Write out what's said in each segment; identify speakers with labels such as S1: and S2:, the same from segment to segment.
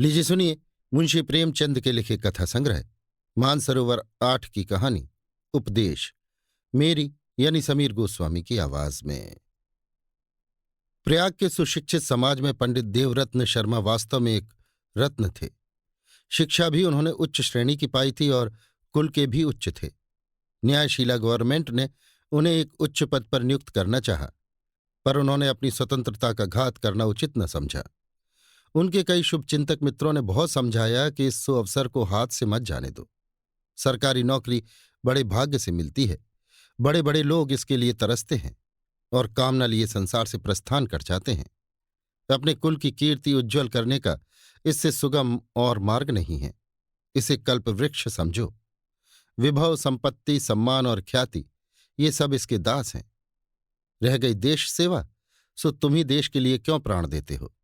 S1: लीजिए सुनिए मुंशी प्रेमचंद के लिखे कथा संग्रह मानसरोवर 8 की कहानी उपदेश, मेरी यानी समीर गोस्वामी की आवाज में। प्रयाग के सुशिक्षित समाज में पंडित देवरत्न शर्मा वास्तव में एक रत्न थे। शिक्षा भी उन्होंने उच्च श्रेणी की पाई थी और कुल के भी उच्च थे। न्यायशीला गवर्नमेंट ने उन्हें एक उच्च पद पर नियुक्त करना चाहा, पर उन्होंने अपनी स्वतंत्रता का घात करना उचित न समझा। उनके कई शुभचिंतक मित्रों ने बहुत समझाया कि इस सुअवसर को हाथ से मत जाने दो। सरकारी नौकरी बड़े भाग्य से मिलती है, बड़े बड़े लोग इसके लिए तरसते हैं और कामना लिए संसार से प्रस्थान कर जाते हैं। अपने कुल की कीर्ति उज्ज्वल करने का इससे सुगम और मार्ग नहीं है। इसे कल्प वृक्ष समझो। विभव, संपत्ति, सम्मान और ख्याति ये सब इसके दास हैं। रह गई देश सेवा, सो तुम ही देश के लिए क्यों प्राण देते हो।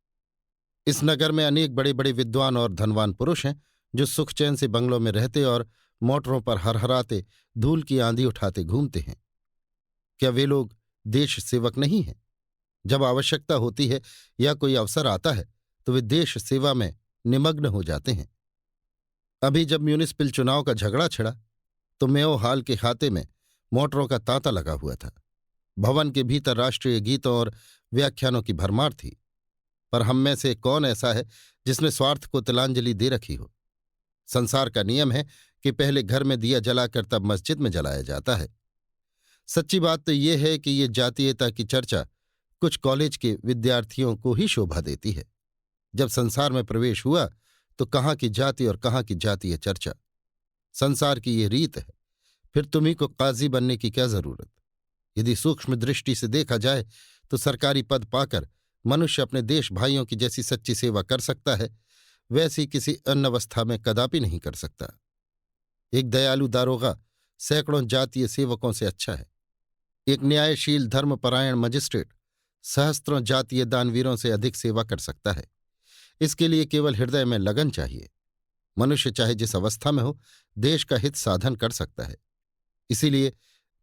S1: इस नगर में अनेक बड़े बड़े विद्वान और धनवान पुरुष हैं जो सुख चैन से बंगलों में रहते और मोटरों पर हरहराते धूल की आंधी उठाते घूमते हैं। क्या वे लोग देश सेवक नहीं हैं? जब आवश्यकता होती है या कोई अवसर आता है तो वे देश सेवा में निमग्न हो जाते हैं। अभी जब म्यूनिसिपल चुनाव का झगड़ा छिड़ा तो मेयो हाल के खाते में मोटरों का तांता लगा हुआ था। भवन के भीतर राष्ट्रीय गीतों और व्याख्यानों की भरमार थी, पर हम में से कौन ऐसा है जिसने स्वार्थ को तिलांजलि दे रखी हो। संसार का नियम है कि पहले घर में दिया जलाकर तब मस्जिद में जलाया जाता है। सच्ची बात तो यह है कि ये जातीयता की चर्चा कुछ कॉलेज के विद्यार्थियों को ही शोभा देती है। जब संसार में प्रवेश हुआ तो कहाँ की जाति और कहाँ की जातीय चर्चा। संसार की ये रीत है, फिर तुम्ही को काजी बनने की क्या जरूरत। यदि सूक्ष्म दृष्टि से देखा जाए तो सरकारी पद पाकर मनुष्य अपने देश भाइयों की जैसी सच्ची सेवा कर सकता है, वैसी किसी अन्य अवस्था में कदापि नहीं कर सकता। एक दयालु दारोगा सैकड़ों जातीय सेवकों से अच्छा है। एक न्यायशील धर्मपरायण मजिस्ट्रेट सहस्त्रों जातीय दानवीरों से अधिक सेवा कर सकता है। इसके लिए केवल हृदय में लगन चाहिए। मनुष्य चाहे जिस अवस्था में हो, देश का हित साधन कर सकता है। इसीलिए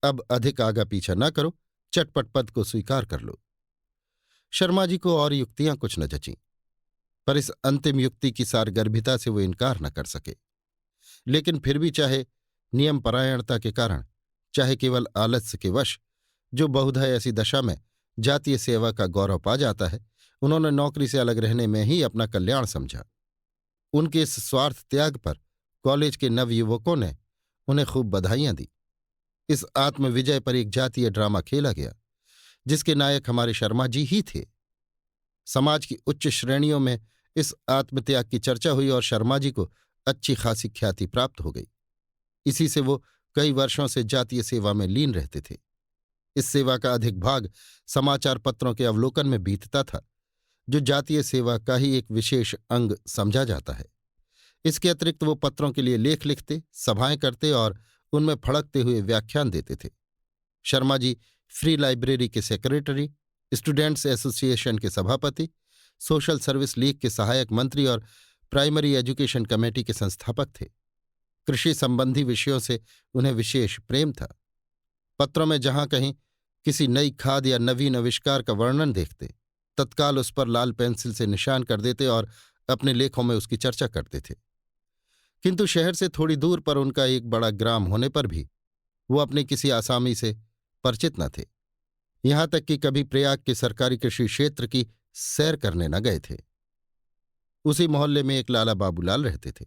S1: अब अधिक आगा पीछा न करो, चटपट पद को स्वीकार कर लो। शर्मा जी को और युक्तियां कुछ न जचीं, पर इस अंतिम युक्ति की सारगर्भिता से वो इनकार न कर सके। लेकिन फिर भी चाहे नियमपरायणता के कारण, चाहे केवल आलस्य के वश, जो बहुधा ऐसी दशा में जातीय सेवा का गौरव पा जाता है, उन्होंने नौकरी से अलग रहने में ही अपना कल्याण समझा। उनके इस स्वार्थ त्याग पर कॉलेज के नवयुवकों ने उन्हें खूब बधाइयां दी। इस आत्मविजय पर एक जातीय ड्रामा खेला गया जिसके नायक हमारे शर्मा जी ही थे। समाज की उच्च श्रेणियों में इस आत्मत्याग की चर्चा हुई और शर्मा जी को अच्छी खासी ख्याति प्राप्त हो गई। इसी से वो कई वर्षों से जातीय सेवा में लीन रहते थे। इस सेवा का अधिक भाग समाचार पत्रों के अवलोकन में बीतता था, जो जातीय सेवा का ही एक विशेष अंग समझा जाता है। इसके अतिरिक्त वो पत्रों के लिए लेख लिखते, सभाएं करते और उनमें फड़कते हुए व्याख्यान देते थे। शर्मा जी फ्री लाइब्रेरी के सेक्रेटरी, स्टूडेंट्स एसोसिएशन के सभापति, सोशल सर्विस लीग के सहायक मंत्री और प्राइमरी एजुकेशन कमेटी के संस्थापक थे। कृषि संबंधी विषयों से उन्हें विशेष प्रेम था। पत्रों में जहां कहीं किसी नई खाद या नवीन आविष्कार का वर्णन देखते, तत्काल उस पर लाल पेंसिल से निशान कर देते और अपने लेखों में उसकी चर्चा करते थे। किंतु शहर से थोड़ी दूर पर उनका एक बड़ा ग्राम होने पर भी वो अपने किसी आसामी से परिचित न थे। यहां तक कि कभी प्रयाग के सरकारी कृषि क्षेत्र की सैर करने न गए थे। उसी मोहल्ले में एक लाला बाबूलाल रहते थे।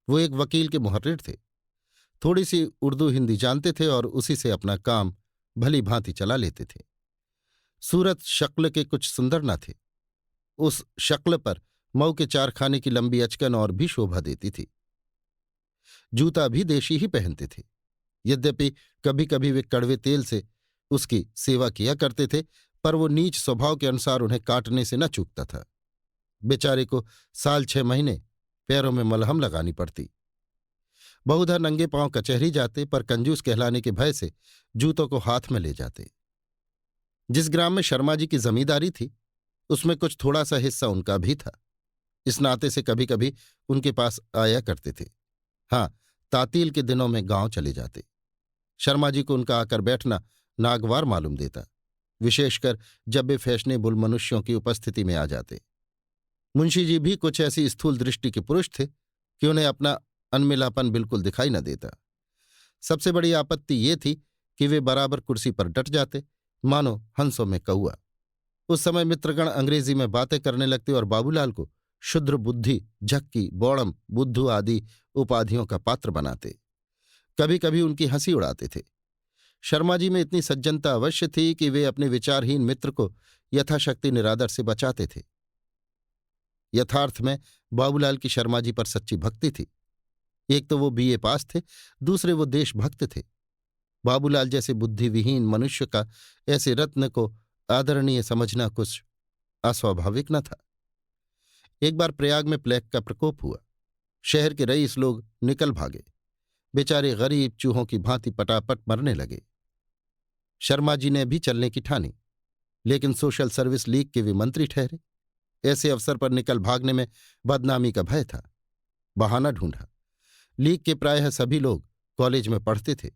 S1: वो एक वकील के मुहर्रिर थे। थोड़ी सी उर्दू हिंदी जानते थे और उसी से अपना काम भली भांति चला लेते थे। सूरत शक्ल के कुछ सुंदर न थे। उस शक्ल पर मऊ के चारखाने की लंबी अचकन और भी शोभा देती थी। जूता भी देशी ही पहनते थे। यद्यपि कभी कभी वे कड़वे तेल से उसकी सेवा किया करते थे, पर वो नीच स्वभाव के अनुसार उन्हें काटने से न चूकता था। बेचारे को साल 6 महीने पैरों में मलहम लगानी पड़ती। बहुधा नंगे पांव कचहरी जाते, पर कंजूस कहलाने के भय से जूतों को हाथ में ले जाते। जिस ग्राम में शर्मा जी की जमींदारी थी, उसमें कुछ थोड़ा सा हिस्सा उनका भी था। इस नाते से कभी कभी उनके पास आया करते थे। हाँ, तातील के दिनों में गांव चले जाते। शर्मा जी को उनका आकर बैठना नागवार मालूम देता, विशेषकर जब वे फैशनेबल मनुष्यों की उपस्थिति में आ जाते। मुंशी जी भी कुछ ऐसी स्थूल दृष्टि के पुरुष थे कि उन्हें अपना अनमिलापन बिल्कुल दिखाई न देता। सबसे बड़ी आपत्ति ये थी कि वे बराबर कुर्सी पर डट जाते, मानो हंसों में कौआ। उस समय मित्रगण अंग्रेजी में बातें करने लगते और बाबूलाल को क्षुद्र बुद्धि, झक्की, बौड़म, बुद्धू आदि उपाधियों का पात्र बनाते। कभी कभी उनकी हंसी उड़ाते थे। शर्मा जी में इतनी सज्जनता अवश्य थी कि वे अपने विचारहीन मित्र को यथाशक्ति निरादर से बचाते थे। यथार्थ में बाबूलाल की शर्मा जी पर सच्ची भक्ति थी। एक तो वो बीए पास थे, दूसरे वो देशभक्त थे। बाबूलाल जैसे बुद्धिविहीन मनुष्य का ऐसे रत्न को आदरणीय समझना कुछ अस्वाभाविक न था। एक बार प्रयाग में प्लेग का प्रकोप हुआ। शहर के रईस लोग निकल भागे। बेचारे गरीब चूहों की भांति पटापट मरने लगे। शर्मा जी ने भी चलने की ठानी, लेकिन सोशल सर्विस लीग के वे मंत्री ठहरे। ऐसे अवसर पर निकल भागने में बदनामी का भय था। बहाना ढूंढा। लीग के प्रायः सभी लोग कॉलेज में पढ़ते थे।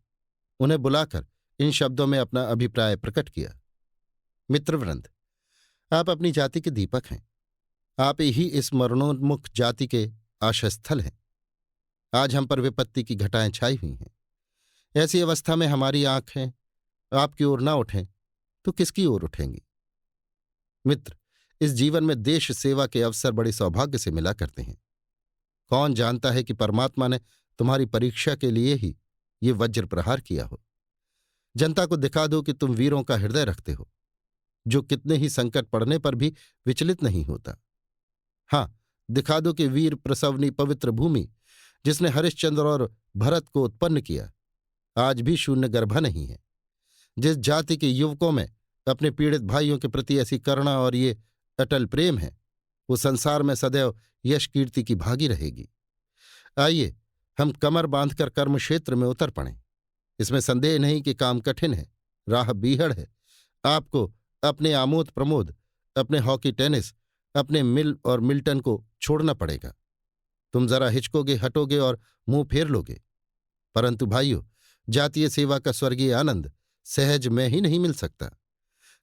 S1: उन्हें बुलाकर इन शब्दों में अपना अभिप्राय प्रकट किया। मित्रवृंद, आप अपनी जाति के दीपक हैं। आप ही इस मरणोन्मुख जाति के आश्रयस्थल हैं। आज हम पर विपत्ति की घटाएं छाई हुई हैं। ऐसी अवस्था में हमारी आंखें आपकी ओर ना उठें तो किसकी ओर उठेंगी? मित्र, इस जीवन में देश सेवा के अवसर बड़े सौभाग्य से मिला करते हैं। कौन जानता है कि परमात्मा ने तुम्हारी परीक्षा के लिए ही ये वज्र प्रहार किया हो। जनता को दिखा दो कि तुम वीरों का हृदय रखते हो, जो कितने ही संकट पड़ने पर भी विचलित नहीं होता। हाँ, दिखा दो कि वीर प्रसवनी पवित्र भूमि, जिसने हरिश्चंद्र और भरत को उत्पन्न किया, आज भी शून्य गर्भा नहीं है। जिस जाति के युवकों में अपने पीड़ित भाइयों के प्रति ऐसी करुणा और ये अटल प्रेम है, वो संसार में सदैव यश कीर्ति की भागी रहेगी। आइए हम कमर बांधकर कर्म क्षेत्र में उतर पड़ें। इसमें संदेह नहीं कि काम कठिन है, राह बीहड़ है। आपको अपने आमोद प्रमोद, अपने हॉकी टेनिस, अपने मिल और मिल्टन को छोड़ना पड़ेगा। तुम जरा हिचकोगे, हटोगे और मुंह फेर लोगे। परंतु भाइयों, जातीय सेवा का स्वर्गीय आनंद सहज में ही नहीं मिल सकता।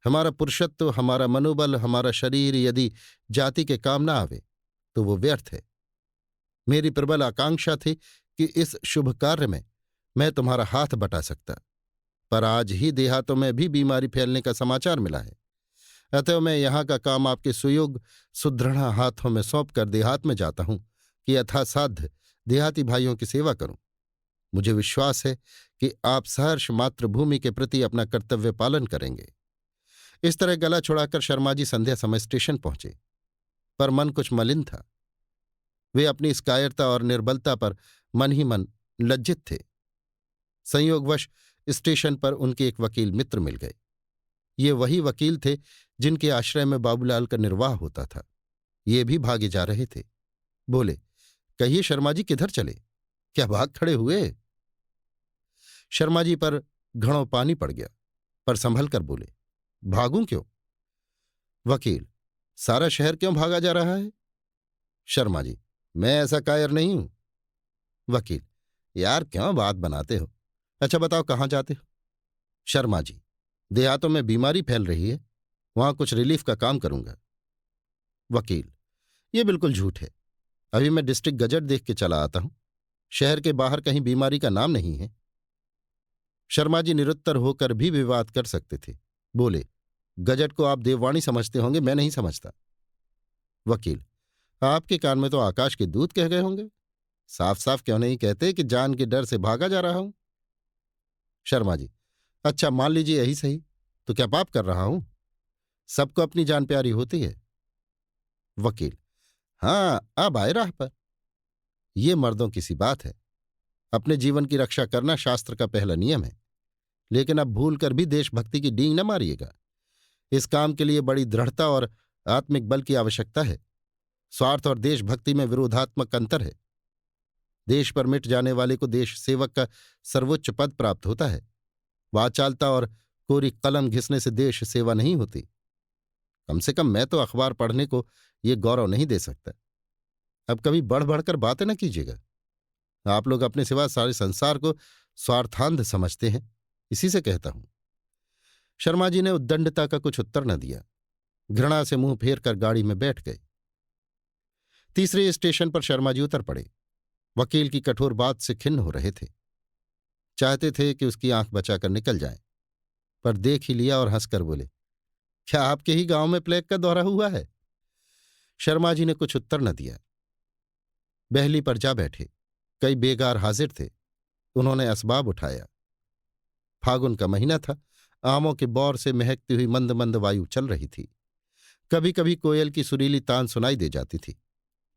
S1: हमारा पुरुषत्व, हमारा मनोबल, हमारा शरीर यदि जाति के काम न आवे तो वो व्यर्थ है। मेरी प्रबल आकांक्षा थी कि इस शुभ कार्य में मैं तुम्हारा हाथ बटा सकता, पर आज ही देहातों में भी बीमारी फैलने का समाचार मिला है। अतः मैं यहाँ का काम आपके सुयोग सुदृढ़ हाथों में सौंप कर देहात में जाता हूँ कि यथासाध्य देहाती भाइयों की सेवा करूं। मुझे विश्वास है कि आप सहर्ष मातृभूमि के प्रति अपना कर्तव्य पालन करेंगे। इस तरह गला छुड़ाकर शर्मा जी संध्या समय स्टेशन पहुंचे, पर मन कुछ मलिन था। वे अपनी इस कायरता और निर्बलता पर मन ही मन लज्जित थे। संयोगवश स्टेशन पर उनके एक वकील मित्र मिल गए। ये वही वकील थे जिनके आश्रय में बाबूलाल का निर्वाह होता था। ये भी भागे जा रहे थे। बोले, कहिए शर्मा जी, किधर चले? क्या भाग खड़े हुए? शर्मा जी पर घड़ों पानी पड़ गया, पर संभल कर बोले, भागूं क्यों? वकील, सारा शहर क्यों भागा जा रहा है? शर्मा जी, मैं ऐसा कायर नहीं हूं। वकील, यार क्यों बात बनाते हो? अच्छा बताओ, कहां जाते हो? शर्मा जी, देहातों में बीमारी फैल रही है, वहां कुछ रिलीफ का काम करूंगा। वकील, ये बिल्कुल झूठ है। अभी मैं डिस्ट्रिक्ट गजट देख के चला आता हूं। शहर के बाहर कहीं बीमारी का नाम नहीं है। शर्मा जी निरुत्तर होकर भी विवाद कर सकते थे। बोले, गजट को आप देववाणी समझते होंगे, मैं नहीं समझता। वकील, आपके कान में तो आकाश के दूत कह गए होंगे। साफ साफ क्यों नहीं कहते कि जान के डर से भागा जा रहा हूं? शर्मा जी, अच्छा मान लीजिए यही सही, तो क्या पाप कर रहा हूं? सबको अपनी जान प्यारी होती है। वकील, हां, अब आए राह पर। ये मर्दों की सी बात है। अपने जीवन की रक्षा करना शास्त्र का पहला नियम है, लेकिन अब भूल कर भी देशभक्ति की डींग न मारिएगा। इस काम के लिए बड़ी दृढ़ता और आत्मिक बल की आवश्यकता है। स्वार्थ और देशभक्ति में विरोधात्मक अंतर है। देश पर मिट जाने वाले को देश सेवक का सर्वोच्च पद प्राप्त होता है। वाचालता और कोरी कलम घिसने से देश सेवा नहीं होती। कम से कम मैं तो अखबार पढ़ने को ये गौरव नहीं दे सकता। अब कभी बढ़ बढ़कर बातें न कीजिएगा। आप लोग अपने सिवा सारे संसार को स्वार्थांध समझते हैं, इसी से कहता हूं। शर्मा जी ने उद्दंडता का कुछ उत्तर न दिया। घृणा से मुंह फेर कर गाड़ी में बैठ गए। तीसरे स्टेशन पर शर्मा जी उतर पड़े। वकील की कठोर बात से खिन्न हो रहे थे। चाहते थे कि उसकी आंख बचाकर निकल जाएं, पर देख ही लिया और हंसकर बोले, क्या आपके ही गांव में प्लेग का दौरा हुआ है? शर्मा जी ने कुछ उत्तर न दिया। बहली पर जा बैठे। कई बेगार हाजिर थे। उन्होंने असबाब उठाया। फागुन का महीना था। आमों के बौर से महकती हुई मंद मंद वायु चल रही थी। कभी कभी कोयल की सुरीली तान सुनाई दे जाती थी।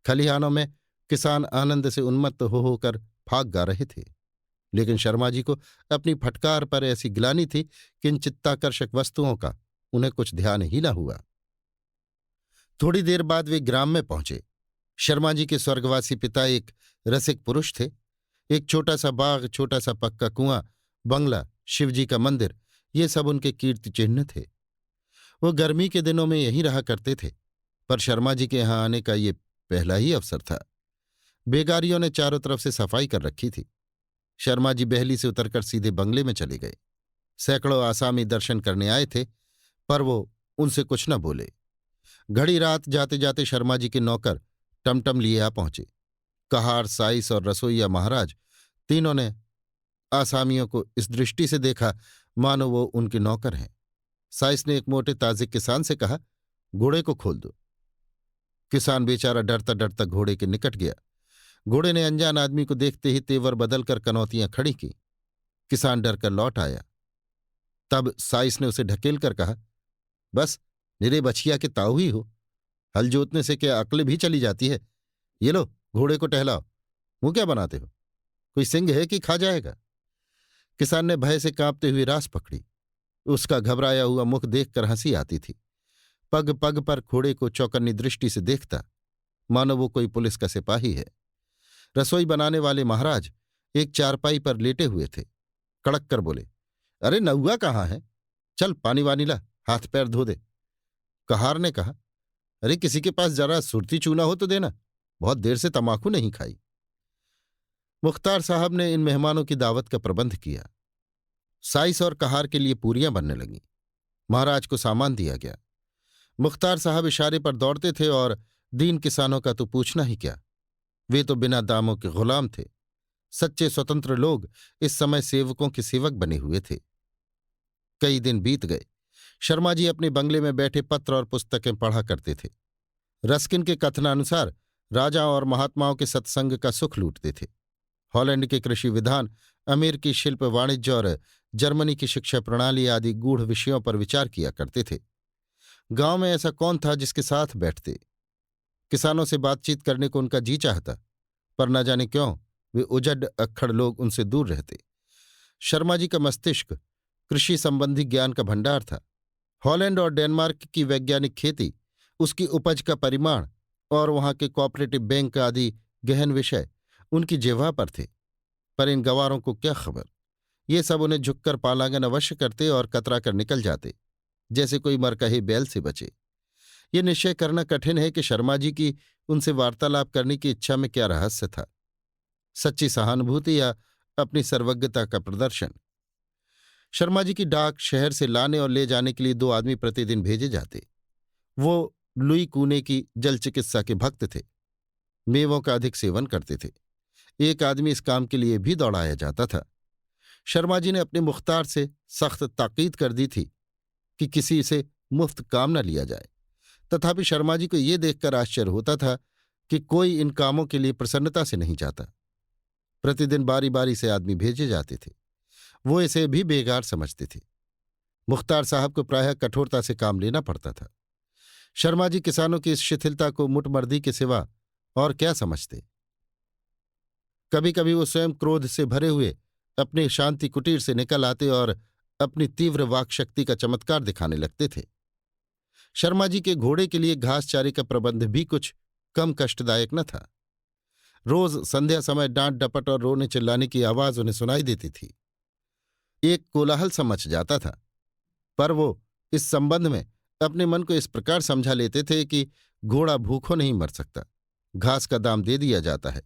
S1: खलिहानों में किसान आनंद से उन्मत्त हो होकर फाग गा रहे थे। लेकिन शर्मा जी को अपनी फटकार पर ऐसी गिलानी थी कि इन चित्ताकर्षक वस्तुओं का उन्हें कुछ ध्यान ही न हुआ। थोड़ी देर बाद वे ग्राम में पहुंचे। शर्मा जी के स्वर्गवासी पिता एक रसिक पुरुष थे। एक छोटा सा बाग, छोटा सा पक्का कुआं, बंगला, शिवजी का मंदिर, ये सब उनके कीर्ति चिन्ह थे। वो गर्मी के दिनों में यहीं रहा करते थे, पर शर्मा जी के यहां आने का ये पहला ही अवसर था। बेगारियों ने चारों तरफ से सफाई कर रखी थी। शर्मा जी बहली से उतरकर सीधे बंगले में चले गए। सैकड़ों आसामी दर्शन करने आए थे, पर वो उनसे कुछ न बोले। घड़ी रात जाते जाते शर्मा जी के नौकर टमटम लिए आ पहुंचे। कहार, साइस और रसोईया महाराज तीनों ने आसामियों को इस दृष्टि से देखा मानो वो उनके नौकर हैं। साइस ने एक मोटे ताजे किसान से कहा, घोड़े को खोल दो। किसान बेचारा डरता डरता घोड़े के निकट गया। घोड़े ने अनजान आदमी को देखते ही तेवर बदलकर कनौतियां खड़ी की। किसान डरकर लौट आया। तब साइस ने उसे ढकेल कर कहा, बस निरे बछिया के ताऊ ही हो। हल जोतने से क्या अक्ल भी चली जाती है? ये लो, घोड़े को टहलाओ। मुंह क्या बनाते हो? कोई सिंह है कि खा जाएगा? किसान ने भय से कांपते हुए रास पकड़ी। उसका घबराया हुआ मुख देखकर हंसी आती थी। पग पग पर घोड़े को चौकन्नी दृष्टि से देखता, मानो वो कोई पुलिस का सिपाही है। रसोई बनाने वाले महाराज एक चारपाई पर लेटे हुए थे। कड़क कर बोले, अरे नौआ कहाँ है? चल पानी वानी ला, हाथ पैर धो दे। कहार ने कहा, अरे किसी के पास जरा सुरती चूना हो तो देना, बहुत देर से तमाकू नहीं खाई। मुख्तार साहब ने इन मेहमानों की दावत का प्रबंध किया। साइस और कहार के लिए पूरियां बनने लगीं। महाराज को सामान दिया गया। मुख्तार साहब इशारे पर दौड़ते थे और दीन किसानों का तो पूछना ही क्या। वे तो बिना दामों के गुलाम थे। सच्चे स्वतंत्र लोग इस समय सेवकों के सेवक बने हुए थे। कई दिन बीत गए। शर्मा जी अपने बंगले में बैठे पत्र और पुस्तकें पढ़ा करते थे। रस्किन के कथनानुसार राजाओं और महात्माओं के सत्संग का सुख लूटते थे। हॉलैंड के कृषि विधान, अमेरिकी शिल्प, वाणिज्य और जर्मनी की शिक्षा प्रणाली आदि गूढ़ विषयों पर विचार किया करते थे। गांव में ऐसा कौन था जिसके साथ बैठते? किसानों से बातचीत करने को उनका जी चाहता, पर न जाने क्यों वे उजड़ अक्खड़ लोग उनसे दूर रहते। शर्मा जी का मस्तिष्क कृषि संबंधी ज्ञान का भंडार था। हॉलैंड और डेनमार्क की वैज्ञानिक खेती, उसकी उपज का परिमाण और वहां के कोऑपरेटिव बैंक आदि गहन विषय उनकी जिह्वा पर थे। पर इन गंवारों को क्या खबर? ये सब उन्हें झुककर पालांगन अवश्य करते और कतरा कर निकल जाते, जैसे कोई मरकहे बैल से बचे। ये निश्चय करना कठिन है कि शर्मा जी की उनसे वार्तालाप करने की इच्छा में क्या रहस्य था। सच्ची सहानुभूति या अपनी सर्वज्ञता का प्रदर्शन? शर्मा जी की डाक शहर से लाने और ले जाने के लिए 2 आदमी प्रतिदिन भेजे जाते। वो लुई कूने की जल चिकित्सा के भक्त थे। मेवों का अधिक सेवन करते थे। एक आदमी इस काम के लिए भी दौड़ाया जाता था। शर्मा जी ने अपने मुख्तार से सख्त ताकीद कर दी थी कि किसी से मुफ्त काम न लिया जाए। तथापि शर्मा जी को ये देखकर आश्चर्य होता था कि कोई इन कामों के लिए प्रसन्नता से नहीं जाता। प्रतिदिन बारी बारी से आदमी भेजे जाते थे। वो इसे भी बेगार समझते थे। मुख्तार साहब को प्रायः कठोरता से काम लेना पड़ता था। शर्मा जी किसानों की इस शिथिलता को मुठमर्दी के सिवा और क्या समझते? कभी कभी वो स्वयं क्रोध से भरे हुए अपने शांति कुटीर से निकल आते और अपनी तीव्र वाक्शक्ति का चमत्कार दिखाने लगते थे। शर्मा जी के घोड़े के लिए घास चारे का प्रबंध भी कुछ कम कष्टदायक न था। रोज संध्या समय डांट डपट और रोने चिल्लाने की आवाज उन्हें सुनाई देती थी। एक कोलाहल सा मच जाता था, पर वो इस संबंध में अपने मन को इस प्रकार समझा लेते थे कि घोड़ा भूखों नहीं मर सकता, घास का दाम दे दिया जाता है।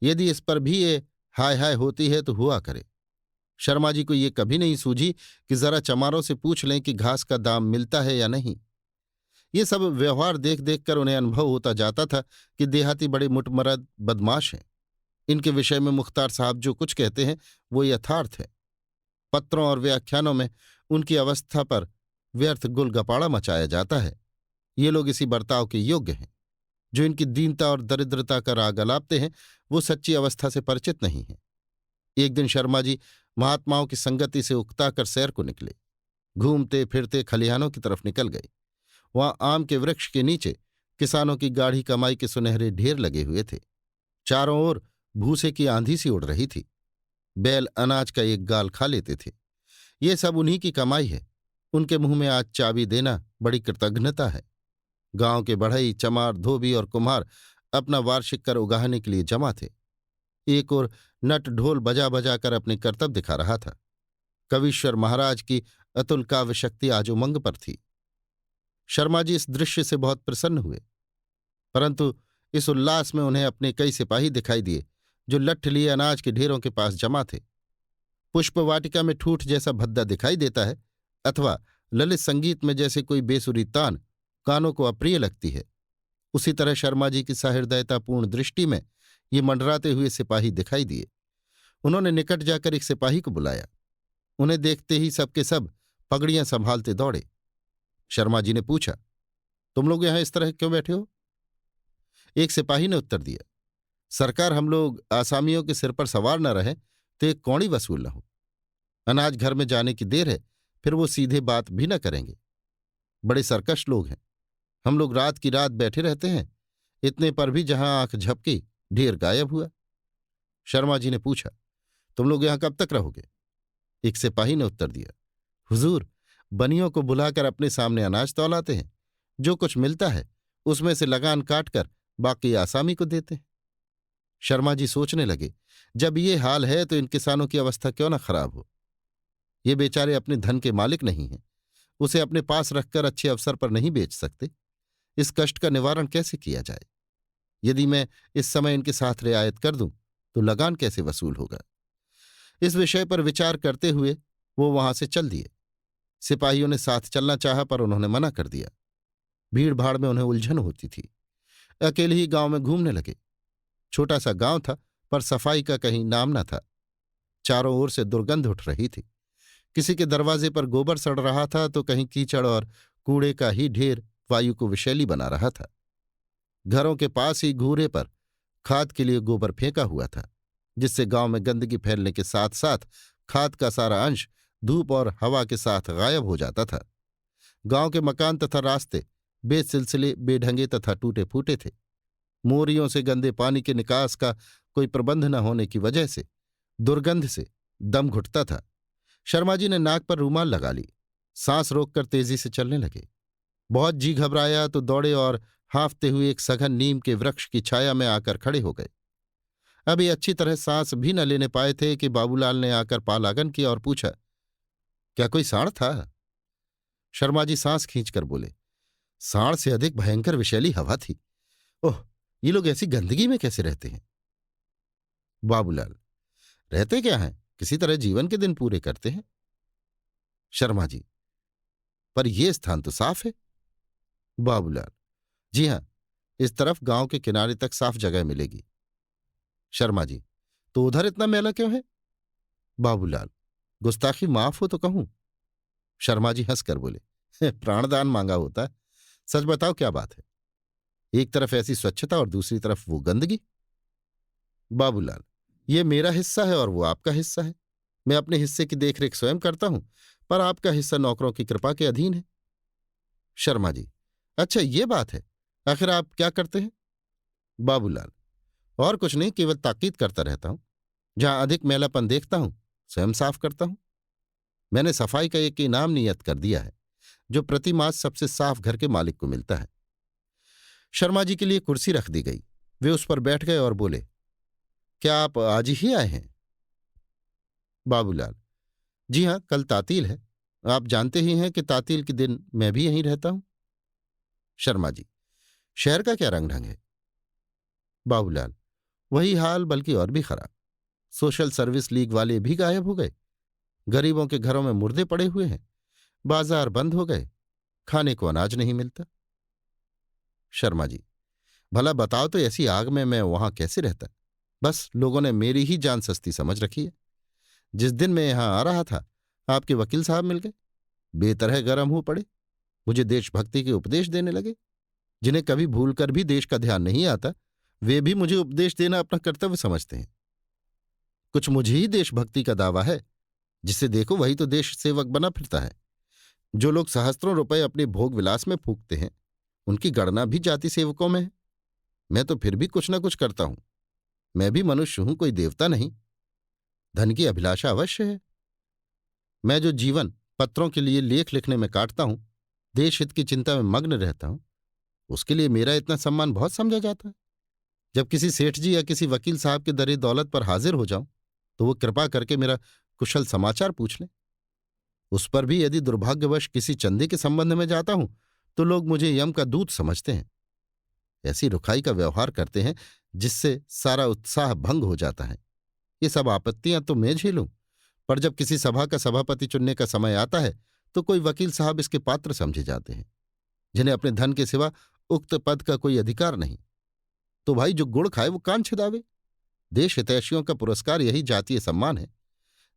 S1: यदि इस पर भी ये हाय हाय होती है तो हुआ करे। शर्मा जी को ये कभी नहीं सूझी कि जरा चमारों से पूछ लें कि घास का दाम मिलता है या नहीं। ये सब व्यवहार देख देख कर उन्हें अनुभव होता जाता था कि देहाती बड़े मुटमरद बदमाश हैं। इनके विषय में मुख्तार साहब जो कुछ कहते हैं वो यथार्थ है। पत्रों और व्याख्यानों में उनकी अवस्था पर व्यर्थ गुलगपाड़ा मचाया जाता है। ये लोग इसी बर्ताव के योग्य हैं। जो इनकी दीनता और दरिद्रता का राग अलापते हैं वो सच्ची अवस्था से परिचित नहीं है। एक दिन शर्मा जी महात्माओं की संगति से उकताकर सैर को निकले। घूमते फिरते खलिहानों की तरफ निकल गए। वहां आम के वृक्ष के नीचे किसानों की गाढ़ी कमाई के सुनहरे ढेर लगे हुए थे। चारों ओर भूसे की आंधी सी उड़ रही थी। बैल अनाज का एक गाल खा लेते थे। ये सब उन्हीं की कमाई है। उनके मुंह में आज चाबी देना बड़ी कृतज्ञता है। गांव के बढ़ई, चमार, धोबी और कुम्हार अपना वार्षिक कर उगाहने के लिए जमा थे। एक और नट ढोल बजा बजा कर अपने करतब दिखा रहा था। कवीश्वर महाराज की अतुल काव्य शक्ति आज उमंग पर थी। शर्मा जी इस दृश्य से बहुत प्रसन्न हुए, परंतु इस उल्लास में उन्हें अपने कई सिपाही दिखाई दिए जो लठ लिए अनाज के ढेरों के पास जमा थे। पुष्प वाटिका में ठूठ जैसा भद्दा दिखाई देता है अथवा ललित संगीत में जैसे कोई बेसुरी तान कानों को अप्रिय लगती है, उसी तरह शर्मा जी की सहृदयतापूर्ण दृष्टि में ये मंडराते हुए सिपाही दिखाई दिए। उन्होंने निकट जाकर एक सिपाही को बुलाया। उन्हें देखते ही सबके सब पगड़ियां संभालते दौड़े। शर्मा जी ने पूछा, तुम लोग यहां इस तरह क्यों बैठे हो? एक सिपाही ने उत्तर दिया, सरकार, हम लोग आसामियों के सिर पर सवार न रहे तो एक कौड़ी वसूल न हो। अनाज घर में जाने की देर है, फिर वो सीधे बात भी न करेंगे। बड़े सरकश लोग हैं। हम लोग रात की रात बैठे रहते हैं, इतने पर भी जहां आंख झपकी ढेर गायब हुआ। शर्मा जी ने पूछा, तुम लोग यहां कब तक रहोगे? एक सिपाही ने उत्तर दिया, हुजूर, बनियों को बुलाकर अपने सामने अनाज तौलाते हैं। जो कुछ मिलता है उसमें से लगान काटकर बाकी आसामी को देते हैं। शर्मा जी सोचने लगे, जब ये हाल है तो इन किसानों की अवस्था क्यों न खराब हो। ये बेचारे अपने धन के मालिक नहीं हैं, उसे अपने पास रखकर अच्छे अवसर पर नहीं बेच सकते। इस कष्ट का निवारण कैसे किया जाए? यदि मैं इस समय इनके साथ रियायत कर दूं तो लगान कैसे वसूल होगा? इस विषय पर विचार करते हुए वो वहां से चल दिए। सिपाहियों ने साथ चलना चाहा पर उन्होंने मना कर दिया। भीड़ भाड़ में उन्हें उलझन होती थी। अकेले ही गांव में घूमने लगे। छोटा सा गांव था पर सफाई का कहीं नाम न था। चारों ओर से दुर्गंध उठ रही थी। किसी के दरवाजे पर गोबर सड़ रहा था तो कहीं कीचड़ और कूड़े का ही ढेर वायु को विषैली बना रहा था। घरों के पास ही घूरे पर खाद के लिए गोबर फेंका हुआ था, जिससे गांव में गंदगी फैलने के साथ साथ खाद का सारा अंश धूप और हवा के साथ गायब हो जाता था। गांव के मकान तथा रास्ते बेसिलसिले, बेढंगे तथा टूटे फूटे थे। मोरियों से गंदे पानी के निकास का कोई प्रबंध न होने की वजह से दुर्गंध से दम घुटता था। शर्मा जी ने नाक पर रूमाल लगा ली। सांस रोककर तेजी से चलने लगे। बहुत जी घबराया तो दौड़े और हांफते हुए एक सघन नीम के वृक्ष की छाया में आकर खड़े हो गए। अभी अच्छी तरह सांस भी न लेने पाए थे कि बाबूलाल ने आकर पालागन किया और पूछा, क्या कोई साड़ था? शर्मा जी सांस खींचकर बोले, साड़ से अधिक भयंकर विषैली हवा थी। ओह, ये लोग ऐसी गंदगी में कैसे रहते हैं? बाबूलाल, रहते क्या हैं, किसी तरह जीवन के दिन पूरे करते हैं। शर्मा जी, पर यह स्थान तो साफ है। बाबूलाल, जी हां, इस तरफ गांव के किनारे तक साफ जगह मिलेगी। शर्मा जी, तो उधर इतना मैला क्यों है? बाबूलाल, गुस्ताखी माफ हो तो कहूं। शर्मा जी हंसकर बोले, प्राणदान मांगा होता है। सच बताओ क्या बात है? एक तरफ ऐसी स्वच्छता और दूसरी तरफ वो गंदगी। बाबूलाल, ये मेरा हिस्सा है और वो आपका हिस्सा है। मैं अपने हिस्से की देखरेख स्वयं करता हूं, पर आपका हिस्सा नौकरों की कृपा के अधीन है। शर्मा जी, अच्छा ये बात है। आखिर आप क्या करते हैं? बाबूलाल, और कुछ नहीं, केवल ताकीद करता रहता हूं। जहां अधिक मैलापन देखता हूं स्वयं साफ करता हूं। मैंने सफाई का एक इनाम नियत कर दिया है, जो प्रति मास सबसे साफ घर के मालिक को मिलता है। शर्मा जी के लिए कुर्सी रख दी गई। वे उस पर बैठ गए और बोले, क्या आप आज ही आए हैं? बाबूलाल, जी हां, कल तातील है। आप जानते ही हैं कि तातील के दिन मैं भी यहीं रहता हूं। शर्मा जी, शहर का क्या रंग ढंग है? बाबूलाल, वही हाल, बल्कि और भी खराब। सोशल सर्विस लीग वाले भी गायब हो गए। गरीबों के घरों में मुर्दे पड़े हुए हैं। बाजार बंद हो गए। खाने को अनाज नहीं मिलता। शर्मा जी, भला बताओ तो ऐसी आग में मैं वहां कैसे रहता? बस लोगों ने मेरी ही जान सस्ती समझ रखी है। जिस दिन मैं यहां आ रहा था, आपके वकील साहब मिल गए, बेतरह गर्म हो पड़े, मुझे देशभक्ति के उपदेश देने लगे। जिन्हें कभी भूलकर भी देश का ध्यान नहीं आता, वे भी मुझे उपदेश देना अपना कर्तव्य समझते हैं। कुछ मुझे ही देशभक्ति का दावा है, जिसे देखो वही तो देश सेवक बना फिरता है। जो लोग सहस्त्रों रुपए अपने भोग विलास में फूकते हैं, उनकी गणना भी जाति सेवकों में है। मैं तो फिर भी कुछ न कुछ करता हूं। मैं भी मनुष्य हूं, कोई देवता नहीं। धन की अभिलाषा अवश्य है। मैं जो जीवन पत्रों के लिए लेख लिखने में काटता हूं, देश हित की चिंता में मग्न रहता हूं, उसके लिए मेरा इतना सम्मान बहुत समझा जाता है। जब किसी सेठ जी या किसी वकील साहब के दरे दौलत पर हाजिर हो जाऊं, तो वो कृपा करके मेरा कुशल समाचार पूछ लें। उस पर भी यदि दुर्भाग्यवश किसी चंदे के संबंध में जाता हूं, तो लोग मुझे यम का दूत समझते हैं। ऐसी रुखाई का व्यवहार करते हैं जिससे सारा उत्साह भंग हो जाता है। ये सब आपत्तियां तो मैं झेलूं, पर जब किसी सभा का सभापति चुनने का समय आता है, तो कोई वकील साहब इसके पात्र समझे जाते हैं, जिन्हें अपने धन के सिवा उक्त पद का कोई अधिकार नहीं। तो भाई जो गुड़ खाए वो कान छिदावे। देश हितैषियों का पुरस्कार यही जातीय सम्मान है।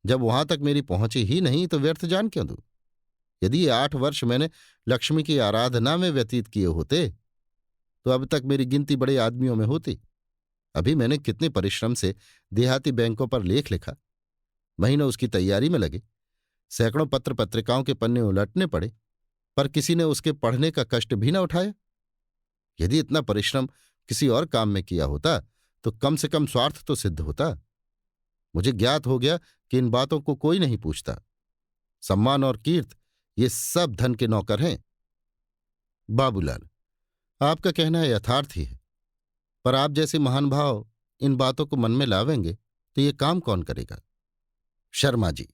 S1: जब वहां तक मेरी पहुंची ही नहीं, तो व्यर्थ जान क्यों दूं? यदि ये 8 वर्ष मैंने लक्ष्मी की आराधना में व्यतीत किए होते, तो अब तक मेरी गिनती बड़े आदमियों में होती। अभी मैंने कितने परिश्रम से देहाती बैंकों पर लेख लिखा, महीनों उसकी तैयारी में लगे, सैकड़ों पत्र पत्रिकाओं के पन्ने उलटने पड़े, पर किसी ने उसके पढ़ने का कष्ट भी न उठाया। यदि इतना परिश्रम किसी और काम में किया होता, तो कम से कम स्वार्थ तो सिद्ध होता। मुझे ज्ञात हो गया कि इन बातों को कोई नहीं पूछता। सम्मान और कीर्त ये सब धन के नौकर हैं। बाबूलाल, आपका कहना यथार्थ ही है, पर आप जैसे महान भाव इन बातों को मन में लावेंगे तो ये काम कौन करेगा? शर्मा जी,